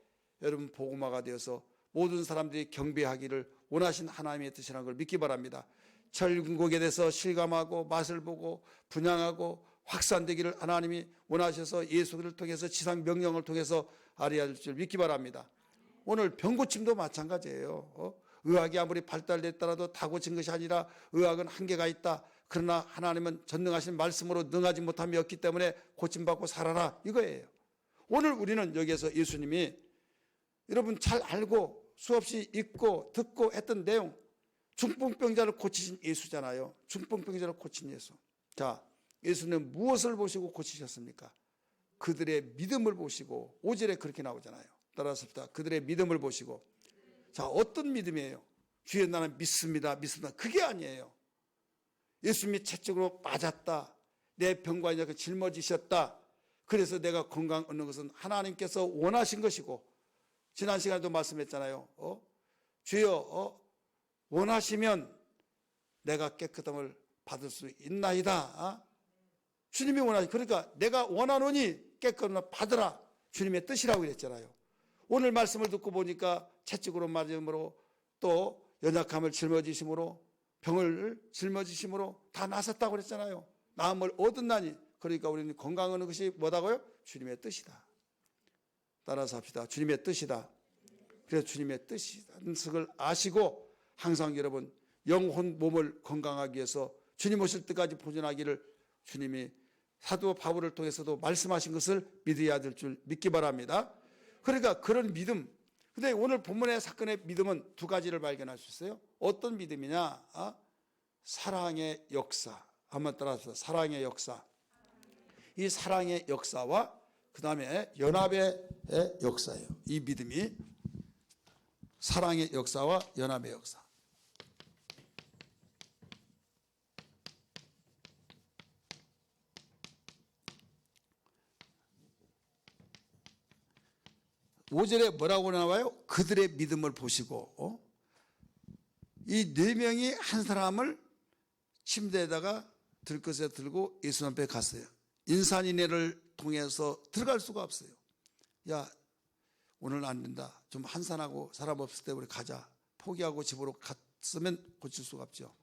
여러분 복음화가 되어서 모든 사람들이 경배하기를 원하신 하나님의 뜻이라는 걸 믿기 바랍니다. 천국에 대해서 실감하고 맛을 보고 분양하고 확산되기를 하나님이 원하셔서 예수를 통해서 지상 명령을 통해서 알아야 될 줄 믿기 바랍니다. 오늘 병고침도 마찬가지예요. 의학이 아무리 발달됐더라도 다 고친 것이 아니라 의학은 한계가 있다. 그러나 하나님은 전능하신 말씀으로 능하지 못함이 없기 때문에 고침받고 살아라, 이거예요. 오늘 우리는 여기에서 예수님이 여러분 잘 알고 수없이 읽고 듣고 했던 내용, 중풍병자를 고치신 예수잖아요. 중풍병자를 고친 예수. 자, 예수는 무엇을 보시고 고치셨습니까? 그들의 믿음을 보시고, 5절에 그렇게 나오잖아요. 따라서 그들의 믿음을 보시고. 자, 어떤 믿음이에요? 주여 나는 믿습니다, 믿습니다. 그게 아니에요. 예수님이 채찍으로 맞았다, 내 병과 약을 짊어지셨다, 그래서 내가 건강 얻는 것은 하나님께서 원하신 것이고, 지난 시간에도 말씀했잖아요. 주여 원하시면 내가 깨끗함을 받을 수 있나이다. 주님이 원하시, 그러니까 내가 원하노니 깨끗함을 받으라, 주님의 뜻이라고 그랬잖아요. 오늘 말씀을 듣고 보니까 채찍으로 맞음으로, 또 연약함을 짊어지심으로, 병을 짊어지심으로 다 나섰다고 그랬잖아요. 나음을 얻었나니, 그러니까 우리는 건강하는 것이 뭐다고요? 주님의 뜻이다. 따라서 합시다. 주님의 뜻이다. 그래서 주님의 뜻이라는 것을 아시고 항상 여러분 영혼 몸을 건강하기 위해서 주님 오실 때까지 보존하기를 주님이 사도 바울을 통해서도 말씀하신 것을 믿어야 될 줄 믿기 바랍니다. 그러니까 그런 믿음. 근데 오늘 본문의 사건의 믿음은 두 가지를 발견할 수 있어요. 어떤 믿음이냐? 사랑의 역사. 한번 따라서 사랑의 역사. 이 사랑의 역사와 그 다음에 연합의 역사예요. 이 믿음이 사랑의 역사와 연합의 역사. (5절에) 뭐라고 나와요? 그들의 믿음을 보시고. 이 네 명이 한 사람을 침대에다가 들것에 들고 예수 앞에 갔어요. 인산인해를 통해서 들어갈 수가 없어요. 야, 오늘 안 된다, 좀 한산하고 사람 없을 때 우리 가자, 포기하고 집으로 갔으면 고칠 수가 없죠.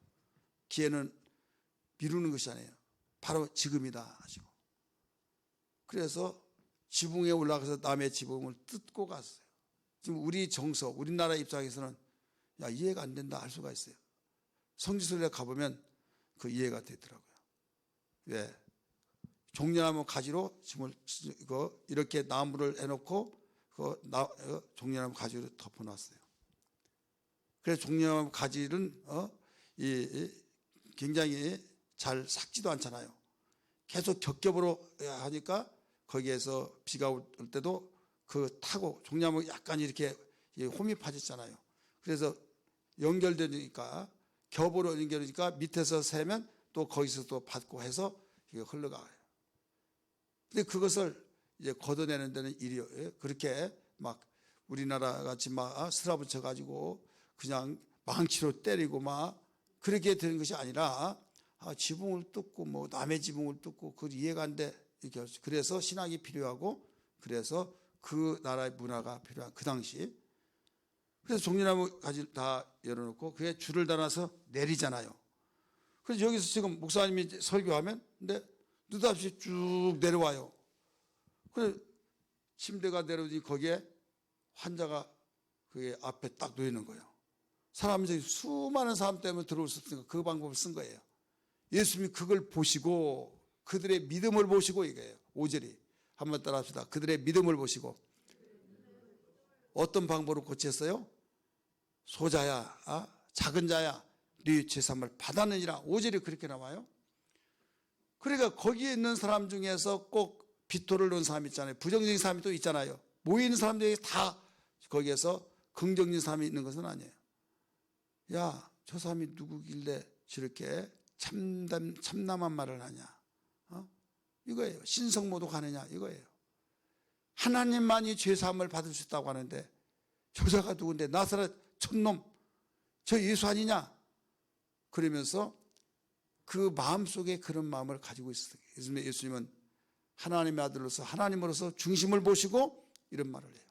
기회는 미루는 것이 아니에요. 바로 지금이다 하시고, 그래서 지붕에 올라가서 남의 지붕을 뜯고 갔어요. 지금 우리 정서, 우리나라 입장에서는 야, 이해가 안 된다 할 수가 있어요. 성지순례 가보면 그 이해가 되더라고요. 왜? 종려나무 가지로 짐을 이렇게 나무를 해놓고 종려나무 가지로 덮어놨어요. 그래서 종려나무 가지는 굉장히 잘 삭지도 않잖아요. 계속 겹겹으로 하니까 거기에서 비가 올 때도 그 타고 종려나무 약간 이렇게 홈이 파졌잖아요. 그래서 연결되니까, 겹으로 연결되니까 밑에서 세면 또 거기서 또 받고 해서 이게 흘러가요. 근데 그것을 이제 걷어내는 데는 일이, 그렇게 막 우리나라 같이 막 스라붙여 가지고 그냥 망치로 때리고 막 그렇게 되는 것이 아니라, 지붕을 뚫고 뭐 남의 지붕을 뚫고 그 이해가 안 돼. 이렇게. 그래서 신학이 필요하고, 그래서 그 나라의 문화가 필요한 그 당시. 그래서 종려나무 가지를 다 열어놓고 그게 줄을 달아서 내리잖아요. 그래서 여기서 지금 목사님이 설교하면, 근데 느닷없이 쭉 내려와요. 그래서 침대가 내려오니 거기에 환자가 그게 앞에 딱 놓이는 거예요. 사람들이 수많은 사람 때문에 들어올 수 없으니까 그 방법을 쓴 거예요. 예수님이 그걸 보시고 그들의 믿음을 보시고, 이거예요. 5절이 한번 따라 합시다. 그들의 믿음을 보시고. 어떤 방법으로 고쳤어요? 소자야, 작은 자야, 네 죄사함을 받았느니라. 5절이 그렇게 나와요. 그러니까 거기에 있는 사람 중에서 꼭 비토를 놓은 사람 있잖아요. 부정적인 사람이 또 있잖아요. 모이는 사람들이 다 거기에서 긍정적인 사람이 있는 것은 아니에요. 야, 저 사람이 누구길래 저렇게 참남한 말을 하냐, 이거예요. 신성모독하느냐, 이거예요. 하나님만이 죄사함을 받을 수 있다고 하는데 저자가 누군데, 나사렛 촌놈 저 예수 아니냐, 그러면서 그 마음속에 그런 마음을 가지고 있어요. 예수님은 하나님의 아들로서, 하나님으로서 중심을 보시고 이런 말을 해요.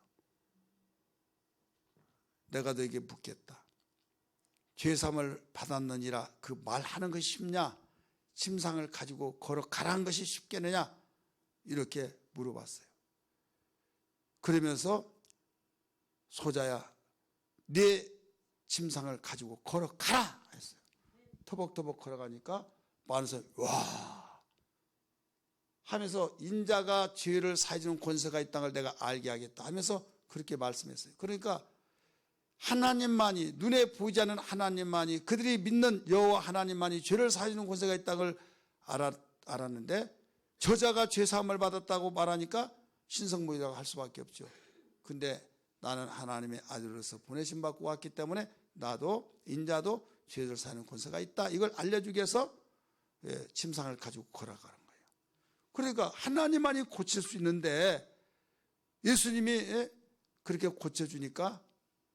내가 너에게 묻겠다. 죄사함을 받았느니라, 그 말하는 것이 쉽냐, 침상을 가지고 걸어가라는 것이 쉽겠느냐, 이렇게 물어봤어요. 그러면서 소자야, 네 침상을 가지고 걸어가라 했어요. 터벅터벅 걸어가니까 많은 사람이 와 하면서 인자가 죄를 사해주는 권세가 있다는 걸 내가 알게 하겠다 하면서 그렇게 말씀했어요. 그러니까 하나님만이, 눈에 보이지 않는 하나님만이, 그들이 믿는 여호와 하나님만이 죄를 사해주는 권세가 있다는 걸 알았는데 저자가 죄사함을 받았다고 말하니까 신성모의라고 할 수밖에 없죠. 근데 나는 하나님의 아들로서 보내심 받고 왔기 때문에 나도 인자도 죄를 사하는 권세가 있다, 이걸 알려주기 위해서 침상을 가지고 걸어가는 거예요. 그러니까 하나님만이 고칠 수 있는데 예수님이 그렇게 고쳐주니까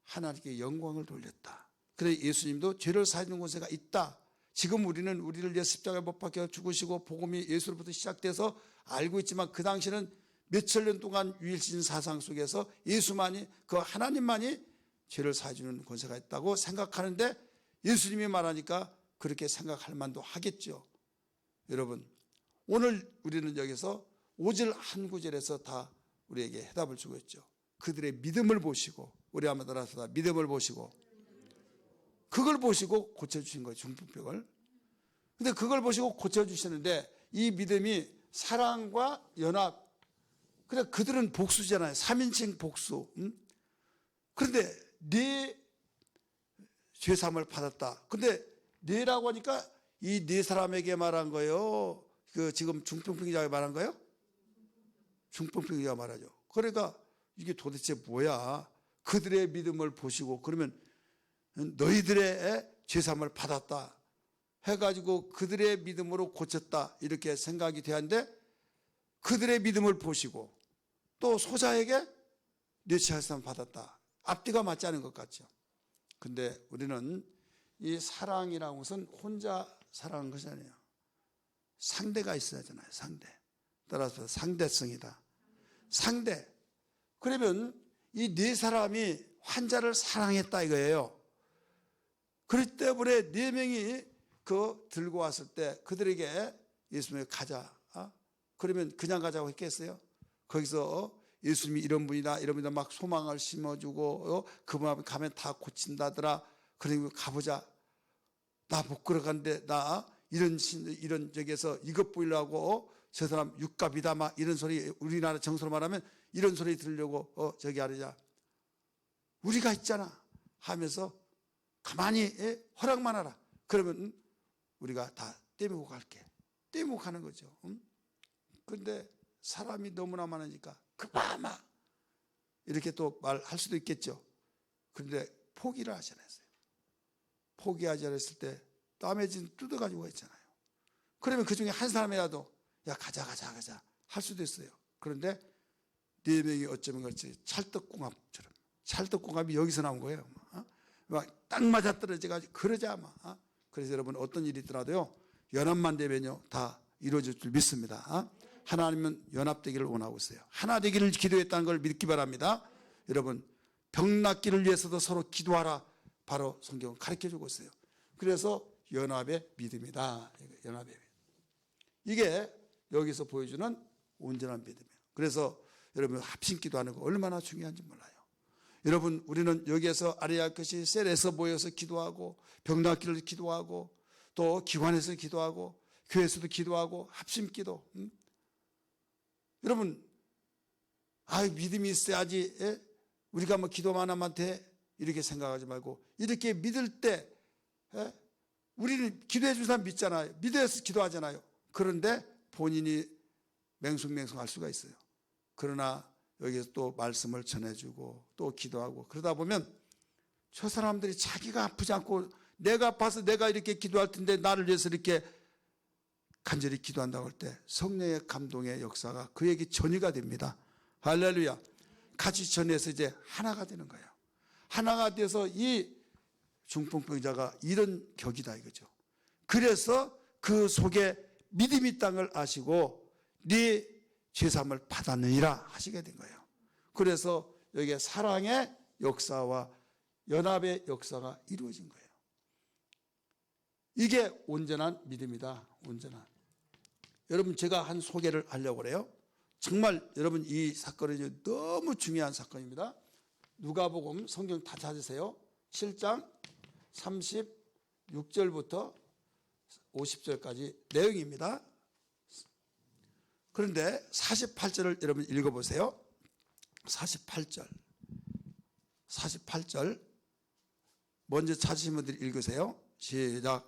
하나님께 영광을 돌렸다. 그래서 예수님도 죄를 사하는 권세가 있다. 지금 우리는 우리를 위해 십자가에 못 박혀 죽으시고 복음이 예수로부터 시작돼서 알고 있지만 그 당시는 몇천 년 동안 유일신 사상 속에서 예수만이, 그 하나님만이 죄를 사해주는 권세가 있다고 생각하는데 예수님이 말하니까 그렇게 생각할 만도 하겠죠. 여러분, 오늘 우리는 여기서 5절 한 구절에서 다 우리에게 해답을 주고 있죠. 그들의 믿음을 보시고, 우리 한번 따라서 믿음을 보시고, 그걸 보시고 고쳐주신 거예요, 중풍병을. 근데 그걸 보시고 고쳐주시는데 이 믿음이 사랑과 연합, 그래 그들은 복수잖아요. 3인칭 복수. 그런데 네 죄사함을 받았다. 근데 네라고 하니까 이 네 사람에게 말한 거예요. 그 지금 중풍병자에게 말한 거예요? 중풍병자가 말하죠. 그러니까 이게 도대체 뭐야? 그들의 믿음을 보시고 그러면 너희들의 죄사함을 받았다 해가지고 그들의 믿음으로 고쳤다 이렇게 생각이 되었는데 그들의 믿음을 보시고 또 소자에게 내 죄사함을 받았다. 앞뒤가 맞지 않은 것 같죠. 근데 우리는 이 사랑이라는 것은 혼자 사랑하는 것이 아니에요. 상대가 있어야 하잖아요. 상대. 따라서 상대성이다. 상대. 그러면 이 네 사람이 환자를 사랑했다 이거예요. 그렇기 때문에 네 명이 그 들고 왔을 때 그들에게 예수님이 가자. 그러면 그냥 가자고 했겠어요? 거기서 예수님이 이런 분이다 이런 분이다 막 소망을 심어주고 그분 앞에 가면 다 고친다더라. 그러면 가보자. 나 못 걸어간데 나 이런 저기에서 이것 보이려고 저 사람 육갑이다 막 이런 소리, 우리나라 정서로 말하면 이런 소리 들으려고 저기 하자. 우리가 있잖아 하면서 가만히 허락만 하라. 그러면 우리가 다 떼밀고 갈게. 떼밀고 가는 거죠. 그런데 사람이 너무나 많으니까 그만 이렇게 또 말할 수도 있겠죠. 그런데 포기를 하지 않았어요. 포기하지 않았을 때 땀에 진 뜯어가지고 있잖아요. 그러면 그 중에 한 사람이라도 야 가자 할 수도 있어요. 그런데 네 명이 어쩌면 그렇지 찰떡궁합처럼, 찰떡궁합이 여기서 나온 거예요. 막 딱 맞아떨어져가지고 그러자 막. 그래서 여러분 어떤 일이 있더라도요 연합만 되면요 다 이루어질 줄 믿습니다. 하나님은 연합되기를 원하고 있어요. 하나 되기를 기도했다는 걸 믿기 바랍니다. 여러분 병 낫기를 위해서도 서로 기도하라 바로 성경은 가르쳐주고 있어요. 그래서 연합의 믿음이다. 연합의 믿음. 이게 여기서 보여주는 온전한 믿음이에요. 그래서 여러분 합심 기도하는 거 얼마나 중요한지 몰라요. 여러분 우리는 여기에서 아리아크시 셀에서 모여서 기도하고 병 낫기를 기도하고 또 기관에서 기도하고 교회에서도 기도하고 합심 기도. 여러분 믿음이 있어야지 우리가 뭐 기도만 하면 돼 이렇게 생각하지 말고 이렇게 믿을 때 우리는 기도해 준 사람 믿잖아요. 믿어서 기도하잖아요. 그런데 본인이 맹숭맹숭할 수가 있어요. 그러나 여기서 또 말씀을 전해주고 또 기도하고 그러다 보면 저 사람들이 자기가 아프지 않고 내가 아파서 내가 이렇게 기도할 텐데 나를 위해서 이렇게 간절히 기도한다고 할 때 성령의 감동의 역사가 그에게 전이가 됩니다. 할렐루야. 같이 전해서 이제 하나가 되는 거예요. 하나가 돼서 이 중풍병자가 이런 격이다 이거죠. 그래서 그 속에 믿음이 있다는 걸 아시고 네 죄사함을 받았느니라 하시게 된 거예요. 그래서 여기에 사랑의 역사와 연합의 역사가 이루어진 거예요. 이게 온전한 믿음이다. 온전한. 여러분 제가 한 소개를 하려고 그래요. 정말 여러분 이 사건은 너무 중요한 사건입니다. 누가복음 성경 다 찾으세요. 7장 36절부터 50절까지 내용입니다. 그런데 48절을 여러분 읽어보세요. 48절 먼저 찾으신 분들이 읽으세요. 시작.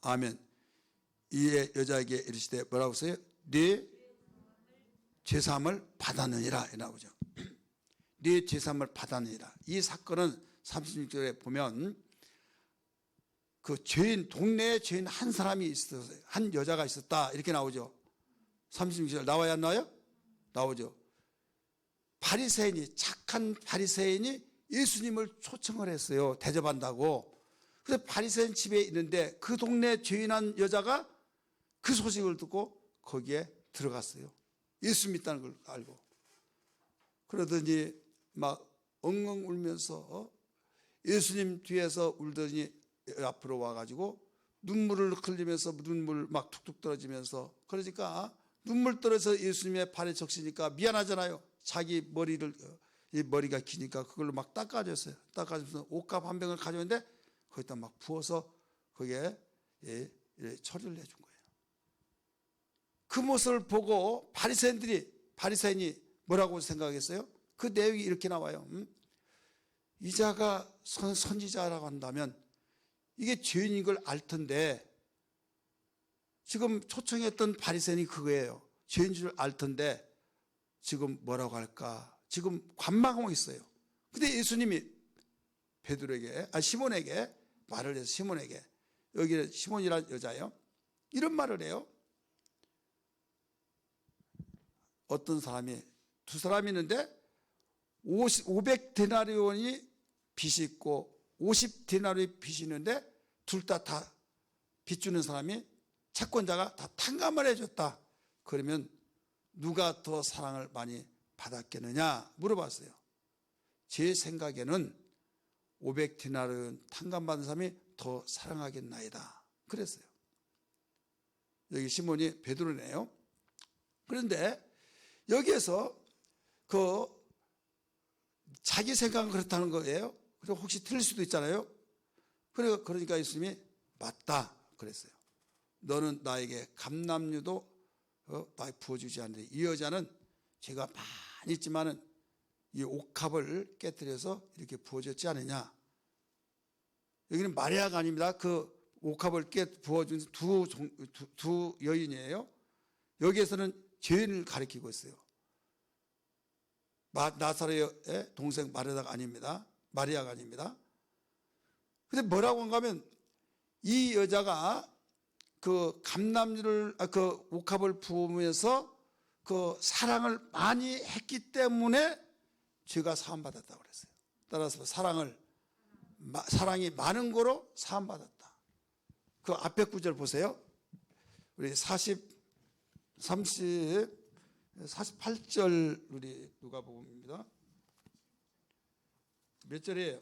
아멘. 이에 여자에게 이르시되 뭐라고 써요? 네 죄사함을 받았느니라 이 나오죠. 네 죄사함을 받았느니라. 이 사건은 36절에 보면 그 죄인, 동네에 죄인 한 사람이 있었어요. 한 여자가 있었다 이렇게 나오죠. 36절 나와야 안 나와요? 나오죠. 바리새인이, 착한 바리새인이 예수님을 초청을 했어요. 대접한다고. 그래서 바리새인 집에 있는데 그 동네 죄인한 여자가 그 소식을 듣고 거기에 들어갔어요. 예수 믿다는 걸 알고. 그러더니 막 엉엉 울면서 예수님 뒤에서 울더니 앞으로 와가지고 눈물을 흘리면서 눈물 막 툭툭 떨어지면서, 그러니까 눈물 떨어져서 예수님의 발에 적시니까 미안하잖아요. 자기 머리를, 이 머리가 기니까 그걸로 막 닦아줬어요. 닦아주면서 옷값 한 병을 가져오는데 거기다 막 부어서 거기에 처리를 해준 거예요. 그 모습을 보고 바리새인이 뭐라고 생각했어요? 그 내용이 이렇게 나와요. 이 자가 선지자라고 한다면 이게 죄인인 걸 알 텐데, 지금 초청했던 바리새인이 그거예요. 죄인 줄 알 텐데 지금 뭐라고 할까? 지금 관망하고 있어요. 근데 예수님이 시몬에게 말을 해서, 시몬에게, 여기 시몬이라는 여자예요, 이런 말을 해요. 어떤 사람이, 두 사람이 있는데 500데나리온이 빚이 있고 50데나리온이 빚이 있는데 둘 다 빚 주는 사람이, 채권자가 다 탕감을 해줬다. 그러면 누가 더 사랑을 많이 받았겠느냐 물어봤어요. 제 생각에는 500데나리온 탕감받은 사람이 더 사랑하겠나이다 그랬어요. 여기 시몬이 베드로네요. 그런데 여기에서 자기 생각은 그렇다는 거예요. 그리고 혹시 틀릴 수도 있잖아요. 그러니까 예수님이 맞다 그랬어요. 너는 나에게 감람유도 많이 부어주지 않는데, 이 여자는 죄가 많이 있지만은 이 옥합을 깨뜨려서 이렇게 부어줬지 않느냐. 여기는 마리아가 아닙니다. 그 옥합을 부어준 두 여인이에요. 여기에서는 죄인을 가리키고 있어요. 나사로의 동생 마리아가 아닙니다. 근데 뭐라고 한가 하면, 이 여자가 그 감람유를, 그 옥합을 부으면서 그 사랑을 많이 했기 때문에 죄가 사함받았다고 그랬어요. 따라서 사랑이 많은 거로 사함받았다. 그 앞에 구절 보세요. 우리 48절 우리 누가복음입니다. 몇 절이에요?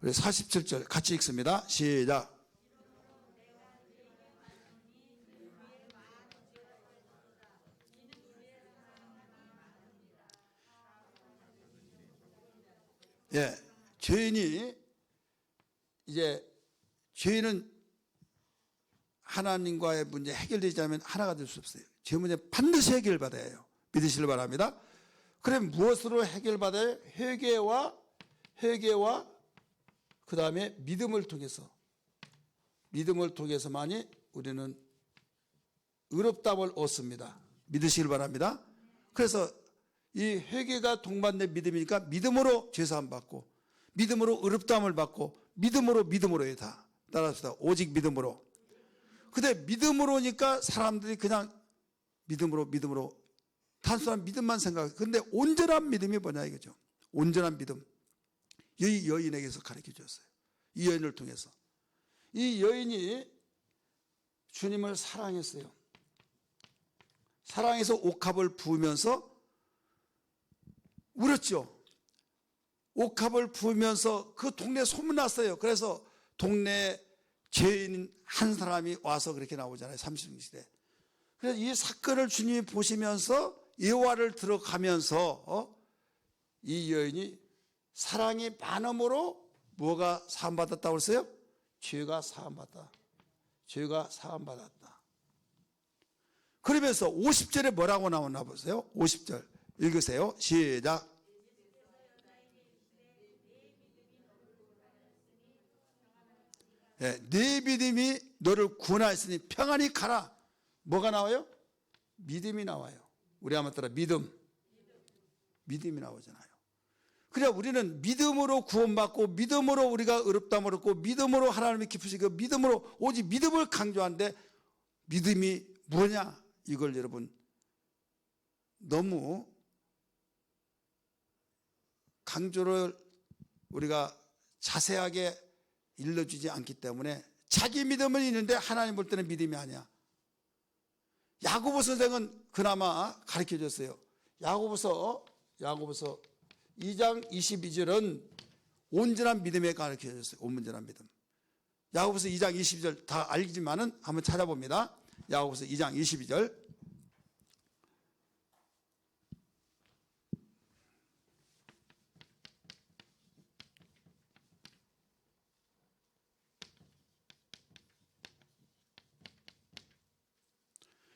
우리 47절 같이 읽습니다. 시작. 예, 죄인은 하나님과의 문제 해결되지 않으면 하나가 될 수 없어요. 죄 문제 반드시 해결받아야 해요. 믿으시길 바랍니다. 그럼 무엇으로 해결받아요? 회개와 그 다음에 믿음을 통해서만이 우리는 의롭다함을 얻습니다. 믿으시길 바랍니다. 그래서 이 회개가 동반된 믿음이니까 믿음으로 죄사함 받고, 믿음으로 의롭다함을 받고, 믿음으로에 다 따라서 오직 믿음으로. 근데 믿음으로니까 사람들이 그냥 믿음으로 단순한 믿음만 생각해요. 근데 온전한 믿음이 뭐냐 이거죠. 온전한 믿음. 이 여인에게서 가르쳐 줬어요. 이 여인을 통해서. 이 여인이 주님을 사랑했어요. 사랑해서 옥합을 부으면서 울었죠. 옥합을 부으면서 그 동네에 소문났어요. 그래서 동네에 죄인 한 사람이 와서 그렇게 나오잖아요. 36시대. 그래서 이 사건을 주님이 보시면서 예화를 들어가면서 이 여인이 사랑이 많음으로 뭐가 사함받았다고 그랬어요? 죄가 사함받았다. 죄가 사함받았다. 그러면서 50절에 뭐라고 나오나 보세요. 50절 읽으세요. 시작. 네 믿음이 너를 구원하였으니 평안히 가라. 뭐가 나와요? 믿음이 나와요. 우리 한번 따라 믿음. 믿음이 나오잖아요. 그래 우리는 믿음으로 구원받고 믿음으로 우리가 의롭다함을 얻고 믿음으로 하나님이 기쁘시고 믿음으로 오직 믿음을 강조하는데 믿음이 뭐냐? 이걸 여러분 너무 강조를 우리가 자세하게 일러주지 않기 때문에 자기 믿음은 있는데 하나님 볼 때는 믿음이 아니야. 야고보 선생은 그나마 가르쳐줬어요. 야고보서 2장 22절은 온전한 믿음에 가르쳐줬어요. 온전한 믿음. 야고보서 2장 22절 다 알지만은 한번 찾아봅니다. 야고보서 2장 22절.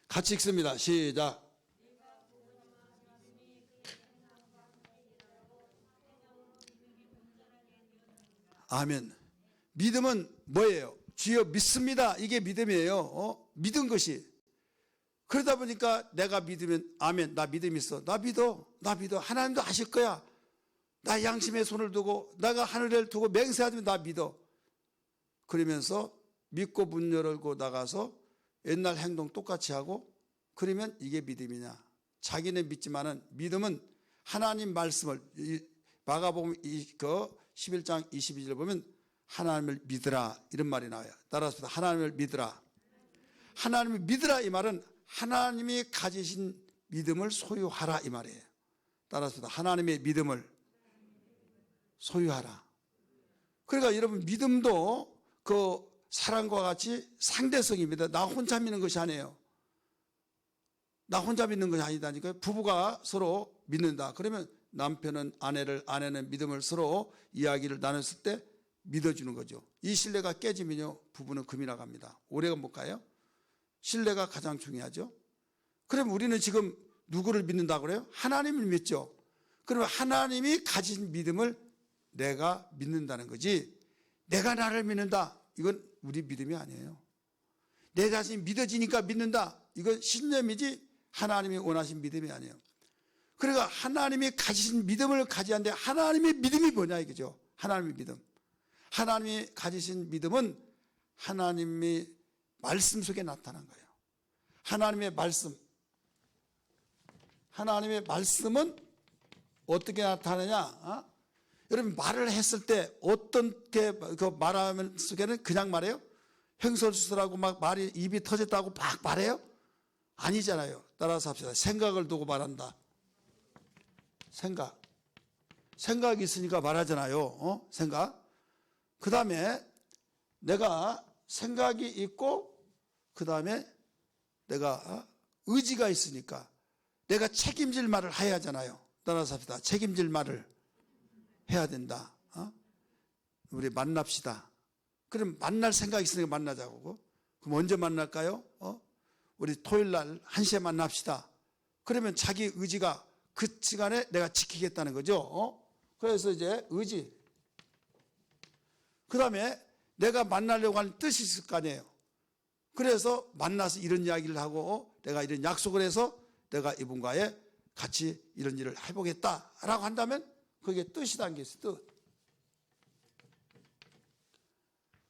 같이 읽습니다. 시작. 아멘. 믿음은 뭐예요? 주여 믿습니다. 이게 믿음이에요. 믿은 것이. 그러다 보니까 내가 믿으면 아멘. 나 믿음 있어. 나 믿어. 하나님도 아실 거야. 나 양심에 손을 두고 내가 하늘을 두고 맹세하면 나 믿어. 그러면서 믿고 문 열고 나가서 옛날 행동 똑같이 하고 그러면 이게 믿음이냐? 자기는 믿지만은 믿음은 하나님 말씀을 마가복음 11장 22절 보면 하나님을 믿으라 이런 말이 나와요. 따라서 하나님을 믿으라. 하나님을 믿으라 이 말은 하나님이 가지신 믿음을 소유하라 이 말이에요. 따라서 하나님의 믿음을 소유하라. 그러니까 여러분 믿음도 그 사랑과 같이 상대성입니다. 나 혼자 믿는 것이 아니에요. 나 혼자 믿는 것이 아니다니까요. 부부가 서로 믿는다. 그러면 남편은 아내는 믿음을 서로 이야기를 나눴을 때 믿어주는 거죠. 이 신뢰가 깨지면요 부부는 금이 나갑니다. 오래가 못 가요. 신뢰가 가장 중요하죠. 그럼 우리는 지금 누구를 믿는다고 그래요? 하나님을 믿죠. 그러면 하나님이 가진 믿음을 내가 믿는다는 거지 내가 나를 믿는다 이건 우리 믿음이 아니에요. 내 자신이 믿어지니까 믿는다 이건 신념이지 하나님이 원하신 믿음이 아니에요. 그러니까 하나님이 가지신 믿음을 가지는데 하나님의 믿음이 뭐냐 이거죠. 하나님의 믿음. 하나님이 가지신 믿음은 하나님의 말씀 속에 나타난 거예요. 하나님의 말씀은 어떻게 나타나냐? 여러분 말을 했을 때 어떻게 그 말하면 속에는 그냥 말해요? 횡설수설하고 막 말이 입이 터졌다고 막 말해요? 아니잖아요. 따라서 합시다. 생각을 두고 말한다. 생각이 있으니까 말하잖아요. 생각. 그 다음에 내가 생각이 있고 그 다음에 내가 의지가 있으니까 내가 책임질 말을 해야 하잖아요. 따라서 합시다. 책임질 말을 해야 된다. 우리 만납시다. 그럼 만날 생각이 있으니까 만나자고. 그럼 언제 만날까요? 우리 토요일 날 1시에 만납시다. 그러면 자기 의지가 그 시간에 내가 지키겠다는 거죠. 그래서 이제 의지. 그 다음에 내가 만나려고 하는 뜻이 있을 거 아니에요. 그래서 만나서 이런 이야기를 하고 내가 이런 약속을 해서 내가 이분과의 같이 이런 일을 해보겠다라고 한다면 그게 뜻이 담겨 있어요. 뜻.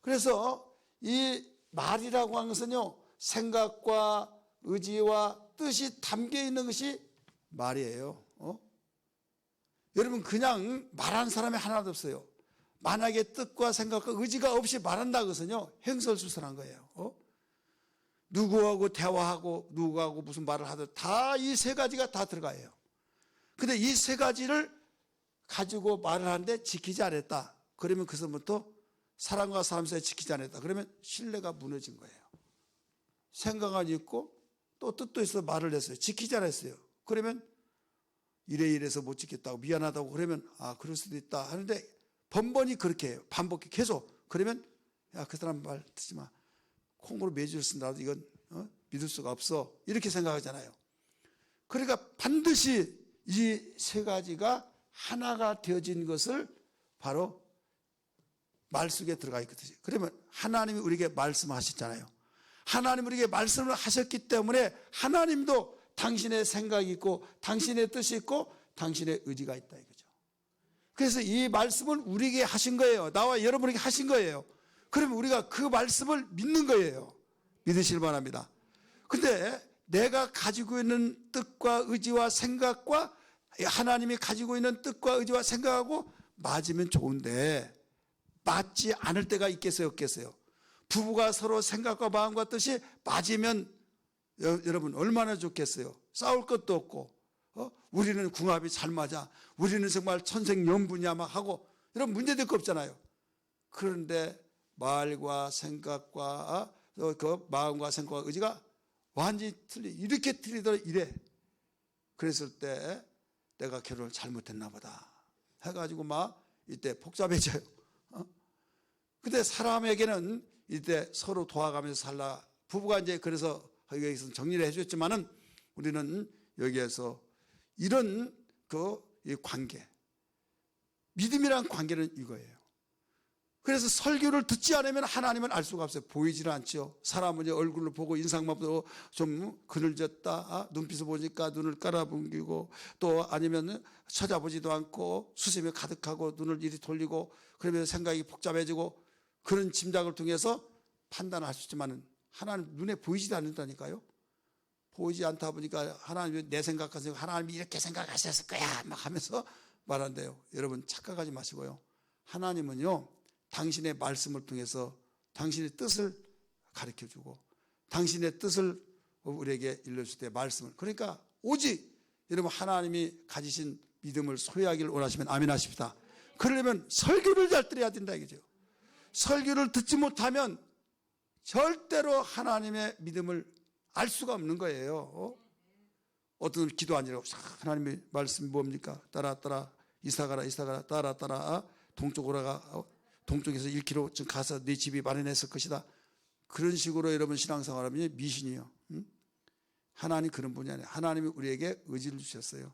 그래서 이 말이라고 하는 것은요 생각과 의지와 뜻이 담겨 있는 것이 말이에요. 여러분 그냥 말하는 사람이 하나도 없어요. 만약에 뜻과 생각과 의지가 없이 말한다 그것은요 횡설수설한 거예요. 누구하고 대화하고 누구하고 무슨 말을 하든 다 이 세 가지가 다 들어가요. 근데 이 세 가지를 가지고 말을 하는데 지키지 않았다. 그러면 그서부터 사람과 사람 사이에 지키지 않았다. 그러면 신뢰가 무너진 거예요. 생각은 있고 또 뜻도 있어 말을 했어요. 지키지 않았어요. 그러면 이래서 못 지켰다고 미안하다고 그러면 그럴 수도 있다 하는데 번번이 그렇게 해요. 반복해 계속. 그러면 야, 그 사람 말 듣지 마. 콩으로 매주를 쓴다도 이건 믿을 수가 없어. 이렇게 생각하잖아요. 그러니까 반드시 이 세 가지가 하나가 되어진 것을 바로 말 속에 들어가 있거든요. 그러면 하나님이 우리에게 말씀하셨잖아요. 하나님 우리에게 말씀을 하셨기 때문에 하나님도 당신의 생각이 있고 당신의 뜻이 있고 당신의 의지가 있다 이거죠. 그래서 이 말씀을 우리에게 하신 거예요. 나와 여러분에게 하신 거예요. 그러면 우리가 그 말씀을 믿는 거예요. 믿으실 만합니다. 근데 내가 가지고 있는 뜻과 의지와 생각과 하나님이 가지고 있는 뜻과 의지와 생각하고 맞으면 좋은데 맞지 않을 때가 있겠어요, 없겠어요? 부부가 서로 생각과 마음과 뜻이 맞으면 여러분 얼마나 좋겠어요? 싸울 것도 없고 우리는 궁합이 잘 맞아, 우리는 정말 천생연분이야 막 하고 이런 문제될 거 없잖아요. 그런데 말과 생각과 그 마음과 생각과 의지가 완전히 이렇게 틀리더라 이래. 그랬을 때 내가 결혼을 잘못했나 보다 해가지고 막 이때 복잡해져요. 근데 사람에게는 이때 서로 도와가면서 살라. 부부가 이제 그래서 여기서 정리를 해줬지만은 우리는 여기에서 이런 이 관계, 믿음이란 관계는 이거예요. 그래서 설교를 듣지 않으면 하나님은 알 수가 없어요. 보이지는 않죠. 사람은 이제 얼굴을 보고 인상만 보고 좀 그늘졌다, 눈빛을 보니까 눈을 깔아뭉개고 또 아니면 쳐다보지도 않고 수심이 가득하고 눈을 이리 돌리고 그러면서 생각이 복잡해지고 그런 짐작을 통해서 판단할 수 있지만 하나님 눈에 보이지도 않는다니까요. 보이지 않다 보니까 하나님이 내 생각하세요. 하나님이 이렇게 생각하셨을 거야 막 하면서 말한대요. 여러분 착각하지 마시고요. 하나님은요, 당신의 말씀을 통해서 당신의 뜻을 가르쳐주고 당신의 뜻을 우리에게 일러줄 때 말씀을, 그러니까 오직 여러분 하나님이 가지신 믿음을 소유하기를 원하시면 아멘 하십시다. 그러려면 설교를 잘 들어야 된다 이거죠. 설교를 듣지 못하면 절대로 하나님의 믿음을 알 수가 없는 거예요. 어떤 기도 아니라고 하나님의 말씀이 뭡니까? 따라 이사가라 따라 동쪽으로 가, 동쪽에서 1km 가서 네 집이 마련했을 것이다. 그런 식으로 여러분 신앙생활하면 미신이요. 하나님 그런 분이 아니에요. 하나님이 우리에게 의지를 주셨어요.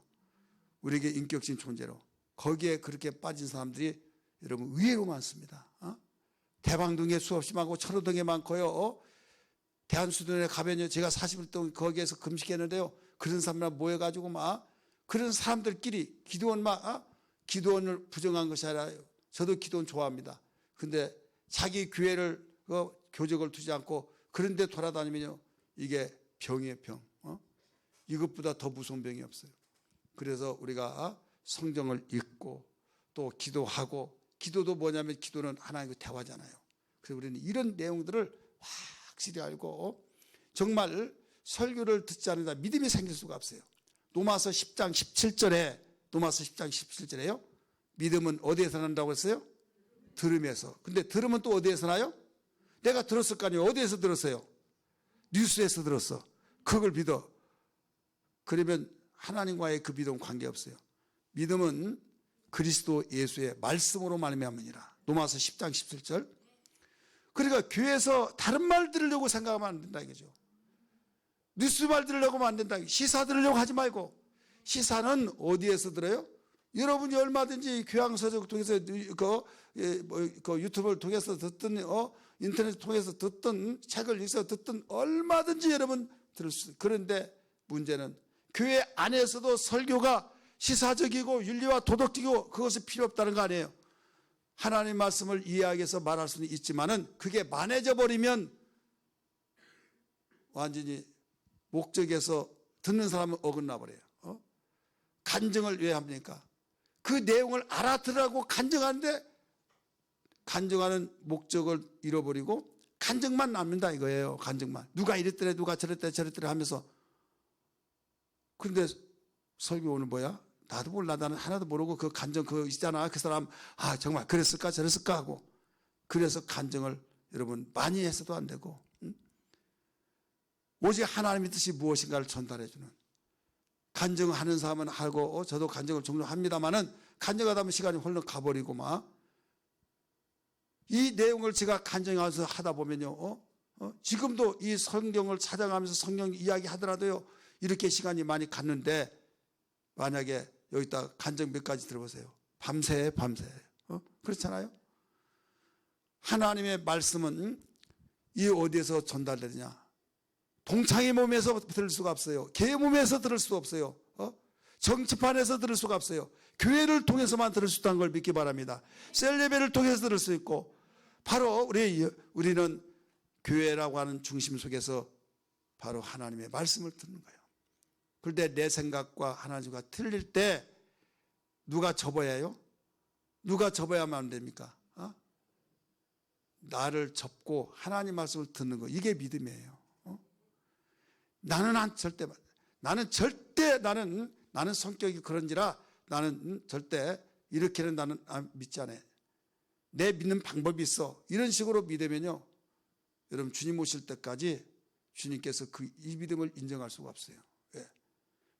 우리에게 인격적인 존재로. 거기에 그렇게 빠진 사람들이 여러분 의외로 많습니다. 대방동에 수없이 많고 철호동에 많고요. 대한수련회 가면요, 제가 40일 동안 거기에서 금식했는데요, 그런 사람들 모여가지고 막 그런 사람들끼리 기도원 기도원을 부정한 것이 아니라 저도 기도원 좋아합니다. 근데 자기 교회를 교적을 두지 않고 그런 데 돌아다니면요, 이게 병이에요, 병. 이것보다 더 무서운 병이 없어요. 그래서 우리가 성경을 읽고 또 기도하고, 기도도 뭐냐면 기도는 하나님과 대화잖아요. 그래서 우리는 이런 내용들을 확실히 알고 정말 설교를 듣지 않는다 믿음이 생길 수가 없어요. 로마서 10장 17절에요. 믿음은 어디에서 난다고 했어요? 들음에서. 근데 들음은 또 어디에서 나요? 내가 들었을 거 아니에요. 어디에서 들었어요? 뉴스에서 들었어. 그걸 믿어. 그러면 하나님과의 그 믿음은 관계없어요. 믿음은 그리스도 예수의 말씀으로 말미암으니라. 로마서 10장 17절. 그러니까 교회에서 다른 말 들으려고 생각하면 안 된다 이거죠. 뉴스 말 들으려고 하면 안 된다. 시사 들으려고 하지 말고. 시사는 어디에서 들어요? 여러분이 얼마든지 교양서적 통해서 유튜브를 통해서 듣든 인터넷 통해서 듣든 책을 읽어서 듣든 얼마든지 여러분 들을 수 있어요. 그런데 문제는 교회 안에서도 설교가 시사적이고 윤리와 도덕적이고 그것이 필요 없다는 거 아니에요. 하나님 말씀을 이해하기 위해서 말할 수는 있지만은 그게 만해져 버리면 완전히 목적에서 듣는 사람은 어긋나 버려요. 간증을 왜 합니까? 그 내용을 알아들으라고 간증하는데 간증하는 목적을 잃어버리고 간증만 남는다 이거예요. 간증만. 누가 이랬더래 누가 저랬더래 하면서. 그런데 설교는 뭐야? 나도 몰라. 나는 하나도 모르고 그 간증 그거 있잖아. 그 사람 정말 그랬을까 저랬을까 하고. 그래서 간증을 여러분 많이 해서도 안 되고 오직 하나님의 뜻이 무엇인가를 전달해 주는 간증하는 사람은 하고 저도 간증을 종종 합니다만은 간증하다 보면 시간이 홀로 가버리고 막 이 내용을 제가 간증하면서 하다 보면요 지금도 이 성경을 찾아가면서 성경 이야기 하더라도요 이렇게 시간이 많이 갔는데 만약에 여기다 간증 몇 가지 들어보세요. 밤새 그렇잖아요. 하나님의 말씀은 이 어디에서 전달되느냐? 동창의 몸에서 들을 수가 없어요. 개 몸에서 들을 수도 없어요. 정치판에서 들을 수가 없어요. 교회를 통해서만 들을 수 있다는 걸 믿기 바랍니다. 셀 예배를 통해서 들을 수 있고 바로 우리는 교회라고 하는 중심 속에서 바로 하나님의 말씀을 듣는 거예요. 그런데 내 생각과 하나님과 틀릴 때 누가 접어야 해요? 누가 접어야만 안 됩니까? 나를 접고 하나님 말씀을 듣는 거, 이게 믿음이에요. 나는 성격이 그런지라 나는 절대 이렇게는 나는 믿지 않아요. 내 믿는 방법이 있어. 이런 식으로 믿으면요 여러분 주님 오실 때까지 주님께서 이 믿음을 인정할 수가 없어요.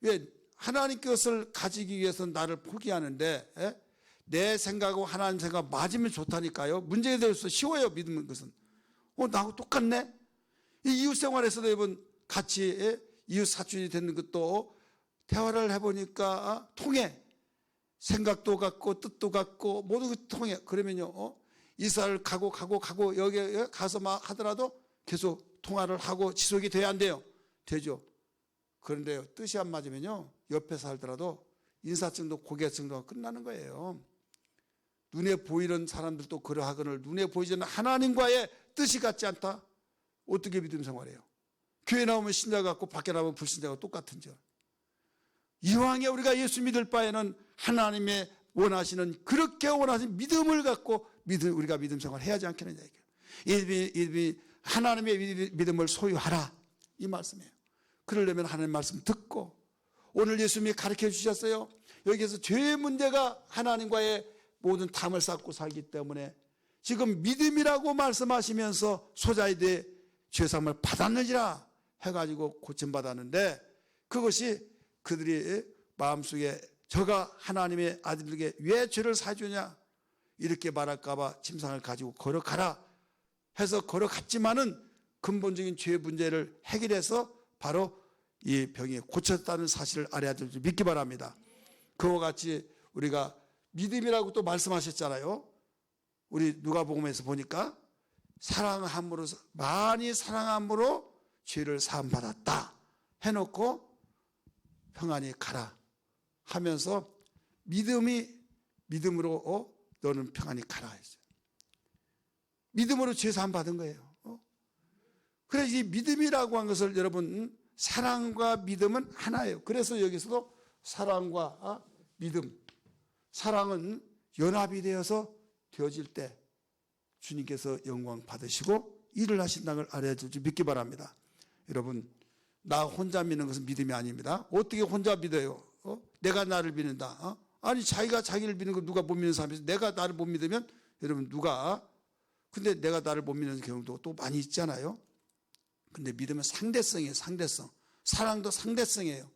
왜? 하나님 것을 가지기 위해서 나를 포기하는데 내 생각하고 하나님 생각 맞으면 좋다니까요. 문제에 대해서 쉬워요. 믿는 것은. 나하고 똑같네. 이 이웃 생활에서도 여러분 같이 이웃 사촌이 되는 것도 대화를 해보니까 통해. 생각도 같고 뜻도 같고 모든 것이 통해. 그러면요 이사를 가고 여기 가서 막 하더라도 계속 통화를 하고 지속이 돼야 안 돼요? 되죠. 그런데 뜻이 안 맞으면요 옆에 살더라도 인사증도 고객증도 끝나는 거예요. 눈에 보이는 사람들도 그러하거늘 눈에 보이지 않는 하나님과의 뜻이 같지 않다? 어떻게 믿음 생활해요? 교회 나오면 신자 같고 밖에 나오면 불신자가 똑같은 줄. 이왕에 우리가 예수 믿을 바에는 하나님의 원하시는 그렇게 원하시는 믿음을 갖고 우리가 믿음 생활을 해야지 않겠느냐 이게. 하나님의 믿음을 소유하라 이 말씀이에요. 그러려면 하나님 말씀 듣고 오늘 예수님이 가르쳐 주셨어요. 여기에서 죄의 문제가 하나님과의 모든 담을 쌓고 살기 때문에 지금 믿음이라고 말씀하시면서 소자에 대해 죄사함을 받았느니라 해가지고 고침받았는데 그것이 그들이 마음속에 저가 하나님의 아들에게 왜 죄를 사주냐 이렇게 말할까봐 침상을 가지고 걸어가라 해서 걸어갔지만은 근본적인 죄 문제를 해결해서 바로 이 병이 고쳤다는 사실을 알아야 될 줄 믿기 바랍니다. 그와 같이 우리가 믿음이라고 또 말씀하셨잖아요. 우리 누가복음에서 보니까 많이 사랑함으로 죄를 사함받았다 해놓고 평안히 가라 하면서 믿음으로 너는 평안히 가라 했어요. 믿음으로 죄 사함 받은 거예요. 그래서 이 믿음이라고 한 것을 여러분 사랑과 믿음은 하나예요. 그래서 여기서도 사랑과 믿음, 사랑은 연합이 되어질 때 주님께서 영광 받으시고 일을 하신다는 걸 알아야 될 줄 믿기 바랍니다. 여러분 나 혼자 믿는 것은 믿음이 아닙니다. 어떻게 혼자 믿어요? 내가 나를 믿는다. 아니 자기가 자기를 믿는 거 누가 못 믿는 사람이 있어요. 내가 나를 못 믿으면 여러분 근데 내가 나를 못 믿는 경우도 또 많이 있잖아요. 근데 믿음은 상대성이에요. 상대성. 사랑도 상대성이에요.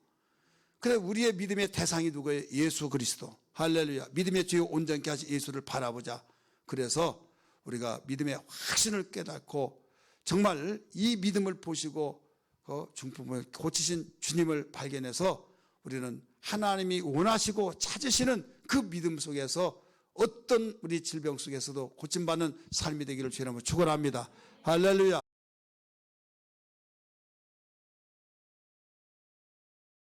그래 우리의 믿음의 대상이 누구예요? 예수 그리스도. 할렐루야. 믿음의 주요 온전케 하신 예수를 바라보자. 그래서 우리가 믿음의 확신을 깨닫고 정말 이 믿음을 보시고 중풍을 고치신 주님을 발견해서 우리는 하나님이 원하시고 찾으시는 그 믿음 속에서 어떤 우리 질병 속에서도 고침받는 삶이 되기를 주님으로 축원합니다. 할렐루야.